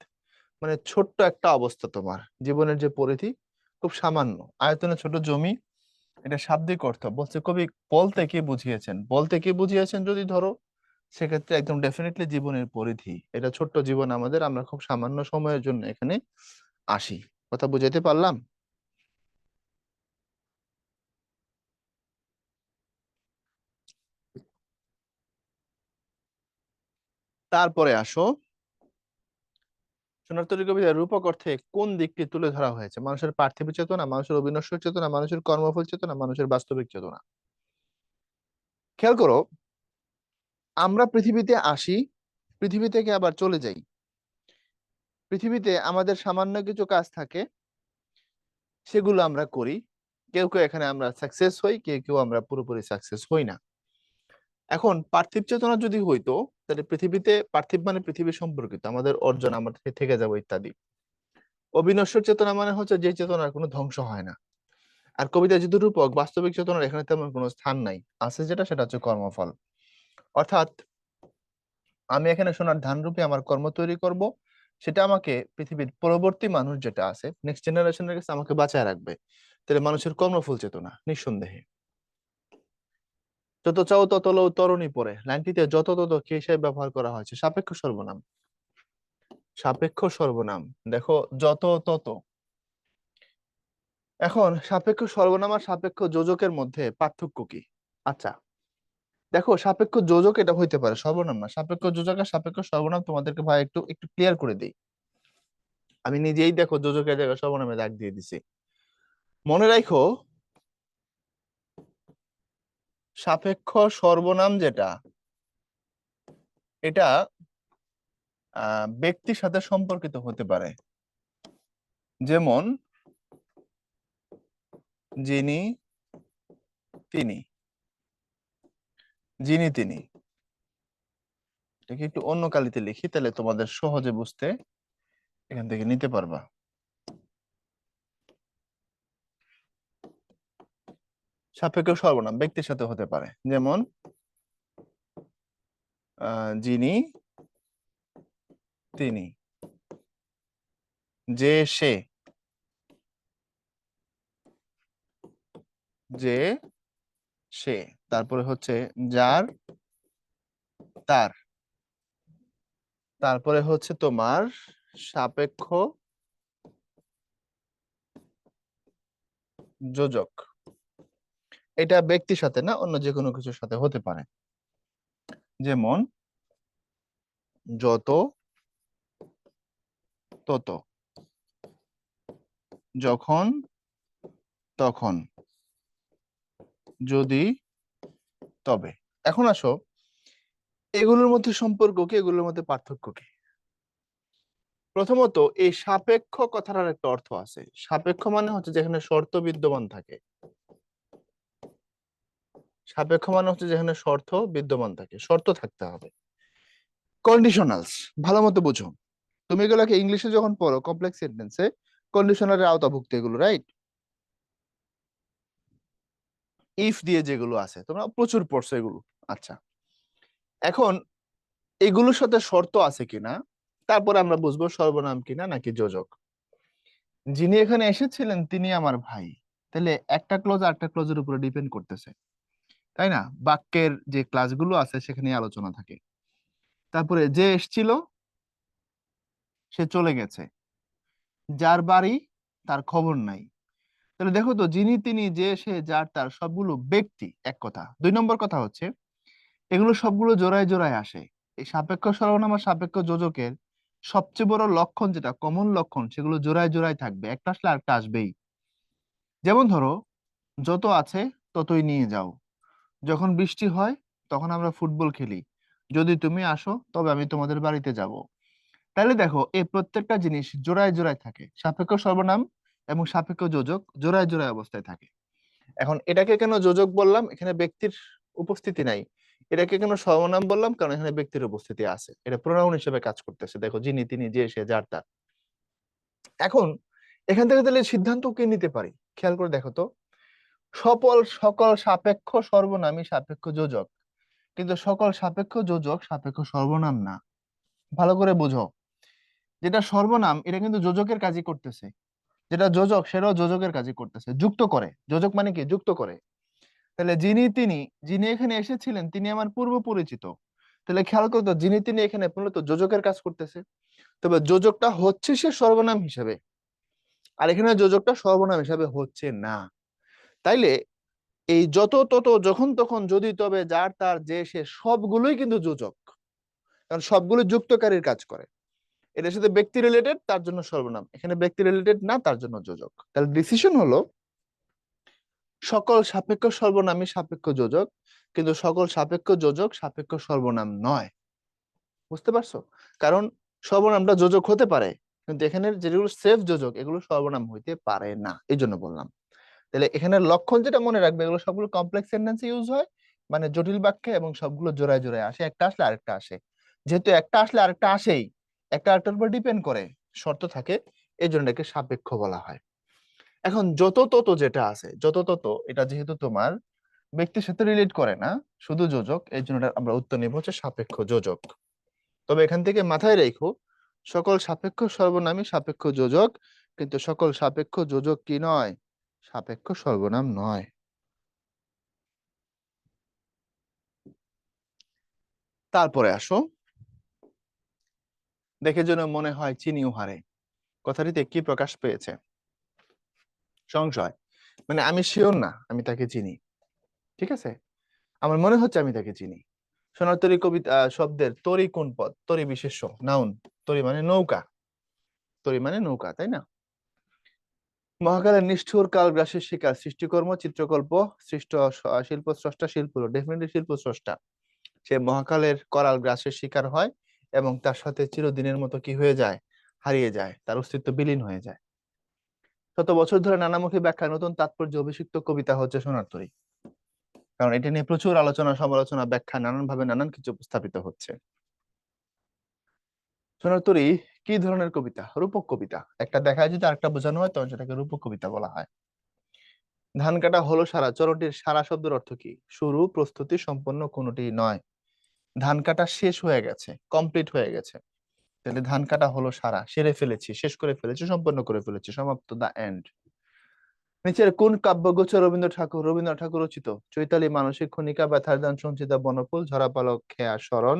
মানে ছোট্ট একটা অবস্থা, তোমার জীবনের যে পরিধি খুব সামান্য আয়তনে ছোট জমি। এটা শাব্দিক অর্থ বলছে কবি, বলতে কি বুঝিয়েছেন, বলতে কি বুঝিয়েছেন যদি ধরো, সেক্ষেত্রে একদম ডেফিনেটলি জীবনের পরিধি, এটা ছোট্ট জীবন আমাদের, আমরা খুব সামান্য সময়ের জন্য এখানে আসি। কথা বুঝাইতে পারলাম? তারপরে আসো, সোনার তরী কবিতার রূপক অর্থে কোন দিকটি তুলে ধরা হয়েছে? মানুষের পার্থিব চেতনা, মানুষের অবিনশ্বর চেতনা, মানুষের কর্মফল চেতনা, মানুষের বাস্তবিক চেতনা। খেয়াল করো, আমরা পৃথিবীতে আসি, পৃথিবী থেকে আবার চলে যাই। পৃথিবীতে আমাদের সামান্য কিছু কাজ থাকে, সেগুলো আমরা করি। কেউ কেউ এখানে আমরা সাকসেস হই, কেউ কেউ আমরা পুরোপুরি সাকসেস হই না। এখন পার্থিব চেতনা যদি হইতো, তাহলে পৃথিবীতে, পার্থিব মানে পৃথিবী সম্পর্কিত আমাদের অর্জন, আমরা থেকে যাবো ইত্যাদি। অবিনশ্বর চেতনা মানে হচ্ছে যে চেতনার কোনো ধ্বংস হয় না। আর কবিতা যেহেতু রূপক, বাস্তবিক চেতনার এখানে তেমন কোনো স্থান নাই, আছে যেটা সেটা হচ্ছে কর্মফল। অর্থাৎ আমি এখানে সোনার ধান রূপে আমার কর্ম তৈরি করব, সেটা আমাকে পৃথিবীর পরবর্তী মানুষ যেটা আছে, নেক্সট জেনারেশনের কাছে আমাকে বাঁচায় রাখবে। তাহলে মানুষের কর্মফল চেতনা নিঃসন্দেহে। যত চাও তত লও তরণী পড়ে, লাইনটিতে যত তত কে হিসেবে ব্যবহার করা হয়েছে সাপেক্ষ সর্বনাম। সাপেক্ষ সর্বনাম, দেখো যত তত। এখন সাপেক্ষ সর্বনাম আর সাপেক্ষ যোজকের মধ্যে পার্থক্য কি? আচ্ছা, দেখো সাপেক্ষ যোজক এটা হইতে পারে, সর্বনাম না। সাপেক্ষ যোজক আর সাপেক্ষ সর্বনাম তোমাদেরকে ভাই একটু একটু ক্লিয়ার করে দিই। আমি নিজেই দেখো যোজকের জায়গায় সর্বনামে দাগ দিয়ে দিছি। মনে রাখো, সাপেক্ষ সর্বনাম যেটা, এটা ব্যক্তির সাথে সম্পর্কিত হতে পারে। যেমন যিনি, তিনি, যিনি, তিনি। এটাকে একটু অন্য কালিতে লিখি, তাহলে তোমাদের সহজে বুঝতে এখান থেকে নিতে পারবা। সাপেক্ষ সর্বনাম ব্যক্তির সাথে হতে পারে, যেমন যিনি, তিনি, যে, সে, যে, সে, তারপরে হচ্ছে যার, তার, তারপরে হচ্ছে তোমার সাপেক্ষ যোজক। এটা ব্যক্তির সাথে না, অন্য যে কোনো কিছুর সাথে হতে পারে। যেমন যত তত, যখন তখন, যদি তবে। এখন আসো, এগুলোর মধ্যে সম্পর্ক কি, এগুলোর মধ্যে পার্থক্য কি? প্রথমত, এই সাপেক্ষ কথাটার একটা অর্থ আছে। সাপেক্ষ মানে হচ্ছে যেখানে শর্ত বিদ্যমান থাকে। সাপেক্ষ মানে হচ্ছে যেখানে শর্ত বিদ্যমান থাকে, শর্ত থাকতে হবে। কন্ডিশনালস, ভালো মতো বুঝো। তুমি এগুলোকে ইংলিশে যখন পড়ো কমপ্লেক্স সেন্টেন্সে, কন্ডিশনালের আওতাভুক্ত এগুলো, রাইট? ইফ দিয়ে যেগুলো আছে তোমরা প্রচুর পড়ছো এগুলো। আচ্ছা, এখন এগুলোর সাথে শর্ত আছে কিনা, তারপর আমরা বুঝবো সর্বনাম কিনা নাকি যোজক। যিনি এখানে এসেছিলেন তিনি আমার ভাই, তাহলে একটা ক্লজ আরেকটা ক্লজের উপরে ডিপেন্ড করতেছে, তাই না? বাক্যের যে ক্লাসগুলো আছে সেখানে আলোচনা থাকে। তারপরে যে এসছিল সে চলে গেছে, যার বাড়ি তার খবর নাই। তাহলে দেখো তো, যিনি, তিনি, যে, সে, যার, তার সবগুলো ব্যক্তি, এক কথা। দুই নম্বর কথা হচ্ছে এগুলো সবগুলো জোড়ায় জোড়ায় আসে। এই সাপেক্ষ সর্বনাম আর সাপেক্ষ যোজকের সবচেয়ে বড় লক্ষণ, যেটা কমন লক্ষণ, সেগুলো জোড়ায় জোড়ায় থাকবে, একটা আসলে আরেকটা আসবেই। যেমন ধরো, যত আছে ততই নিয়ে যাও, যখন বৃষ্টি হয় তখন আমরা ফুটবল খেলি, যদি তুমি আসো তবে আমি তোমাদের বাড়িতে যাব। তাহলে দেখো, এই প্রত্যেকটা জিনিস জোড়ায় জোড়ায় থাকে, সাপেক্ষ সর্বনাম এবং সাপেক্ষ যোজক জোড়ায় জোড়ায় অবস্থায় থাকে। এখন এটাকে কেন যোজক বললাম? এখানে ব্যক্তির উপস্থিতি নাই, এটাকে কেন সর্বনাম বললাম? কারণ এখানে ব্যক্তির উপস্থিতি আছে, এটা প্রোনাউন হিসেবে কাজ করতেছে। দেখো, যিনি, তিনি, যে, সে, যার, তার। এখন এখান থেকে তাহলে সিদ্ধান্ত কে নিতে পারি? খেয়াল করে দেখো তো, সকল সাপেক্ষ সর্বনামই সাপেক্ষ যোজক, কিন্তু সকল সাপেক্ষ যোজক সাপেক্ষ সর্বনাম না। ভালো করে বুঝো, যেটা সর্বনাম এটা কিন্তু যোজকের কাজই করতেছে, যেটা যোজক সেটাও যোজকের কাজই করতেছে, যুক্ত করে। যোজক মানে কি? যুক্ত করে। তাহলে যিনি, তিনি, যিনি এখানে এসেছিলেন তিনি আমার পূর্ব পরিচিত। তাহলে খেয়াল করতো, যিনি, তিনি এখানে মূলত যোজকের কাজ করতেছে। তবে যোজকটা হচ্ছে সে সর্বনাম হিসেবে, আর এখানে যোজকটা সর্বনাম হিসাবে হচ্ছে না। তাইলে এই যত তত, যখন তখন, যদি তবে, যার তার, যে সে, সবগুলোই কিন্তু যোজক, কারণ সবগুলো যুক্তকারীর কাজ করে। এটার সাথে ব্যক্তি রিলেটেড, তার জন্য সর্বনাম। এখানে ব্যক্তি রিলেটেড না, তার জন্য যোজক। তাহলে ডিসিশন হলো সকল সাপেক্ষ সর্বনামই সাপেক্ষ যোজক, কিন্তু সকল সাপেক্ষ যোজক সাপেক্ষ সর্বনাম নয়। বুঝতে পারছো? কারণ সর্বনামটা যোজক হতে পারে, কিন্তু এখানে যেগুলো সেফ যোজক এগুলো সর্বনাম হইতে পারে না, এই জন্য বললাম। তাহলে এখানে লক্ষণ যেটা মনে রাখবে, এগুলো সবগুলো কমপ্লেক্স সেন্টেন্সে ইউজ হয়, মানে জটিল বাক্যে, এবং সবগুলো জোড়ায় জোড়ায় আসে, একটা আসলে আরেকটা আসে। যেহেতু একটা আসলে আরেকটা আসেই, একটা আরেকটার উপর ডিপেন্ড করে, শর্ত থাকে, এই জন্য এটাকে সাপেক্ষ বলা হয়। এখন যত তত যেটা আছে, যত তত, এটা যেহেতু তোমার ব্যক্তির সাথে রিলেট করে না, শুধু যোজক, এই জন্য আমরা উত্তর নিব হচ্ছে সাপেক্ষ যোজক। তবে এখান থেকে মাথায় রেখো, সকল সাপেক্ষ সর্বনামই সাপেক্ষ যোজক, কিন্তু সকল সাপেক্ষ যোজক কি নয়? সাপেক্ষ সর্বনাম নয়। তারপরে আসো, দেখে যেন মনে হয় চিনি উহারে, কথাটিতে কি প্রকাশ পেয়েছে? সংশয়, মানে আমি শিওর না আমি তাকে চিনি, ঠিক আছে, আমার মনে হচ্ছে আমি তাকে চিনি। সোনার তরী কবিতা শব্দের তরী কোন পদ? তরী বিশেষ্য, নাউন। তরী মানে নৌকা, তরী মানে নৌকা, তাই না? মহাকালের নিষ্ঠুর কালগ্রাসের শিকার, সৃষ্টিকর্ম চিত্রকল্প সৃষ্ট, শিল্প স্রষ্টা, শিল্প ডেফিনেটলি শিল্প স্রষ্টা, সে মহাকালের করাল গ্রাসের শিকার হয়, এবং তার সাথে চিরদিনের মতো কি হয়ে যায়? হারিয়ে যায়, তার অস্তিত্ব বিলীন হয়ে যায়। শত বছর ধরে নানামুখী ব্যাখ্যা, নতুন তাৎপর্য অভিষিক্ত কবিতা হচ্ছে সোনার তরী। কারণ এটা নিয়ে প্রচুর আলোচনা, সমালোচনা, ব্যাখ্যা, নানান ভাবে নানান কিছু উপস্থাপিত হচ্ছে। সোনার তরী কি ধরনের কবিতা? রূপক কবিতা। একটা দেখায় যদি আরেকটা বোঝানো হয়, তখন সেটাকে রূপক কবিতা বলা হয়। ধান কাটা হলো সারা, চরণটির সারা শব্দের অর্থ কি? শুরু, প্রস্তুতি, সম্পন্ন, কোনোটি নয়। ধান কাটা শেষ হয়ে গেছে, কমপ্লিট হয়ে গেছে। তাহলে ধান কাটা হলো সারা, সেরে ফেলেছি, শেষ করে ফেলেছি, সম্পন্ন করে ফেলেছি, সমাপ্ত, দা এন্ড। নিচের কোন কাব্যগুচ্ছ রবীন্দ্রনাথ ঠাকুর রচিত? চৈতালি, মানসিক খনিকা, ব্যথার দান, সঞ্চিতা, বনফুল, ঝরাপালক, খেয়া, স্মরণ,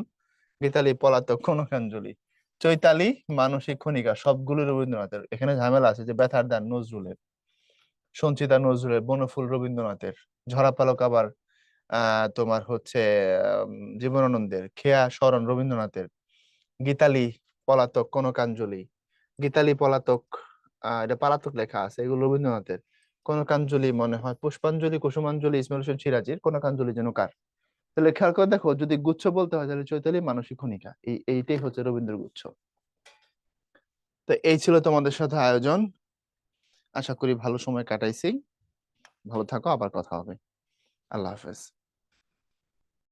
গীতালি, পলাতক, কনকাঞ্জলি। চৈতালি, মানসিক খনিকা সবগুলো রবীন্দ্রনাথের। এখানে ঝামেলা আছে যে ব্যথার দান নজরুলের, সঞ্চিতা নজরুলের, বনফুল রবীন্দ্রনাথের, ঝরাপালক আবার তোমার হচ্ছে জীবনানন্দের, খেয়া স্মরণ রবীন্দ্রনাথের, গীতালি, পলাতক, কনকাঞ্জলি। গীতালি, পলাতক, এটা পালাতক লেখা আছে, এগুলো রবীন্দ্রনাথের। কনকাঞ্জলি মনে হয় পুষ্পাঞ্জলি, কুসুমাঞ্জলি ইসমাইল হোসেন সিরাজির, কনকাঞ্জলি যেন কার? তাহলে খেয়াল করে দেখো, যদি গুচ্ছ বলতে হয় তাহলে চৈতালি, মানসিক খনিকা, এইটাই হচ্ছে রবীন্দ্র গুচ্ছ। তো এই ছিল তোমাদের সাথে আয়োজন, আশা করি ভালো সময় কাটাইছি। ভালো থাকো, আবার কথা হবে। আল্লাহ হাফেজ।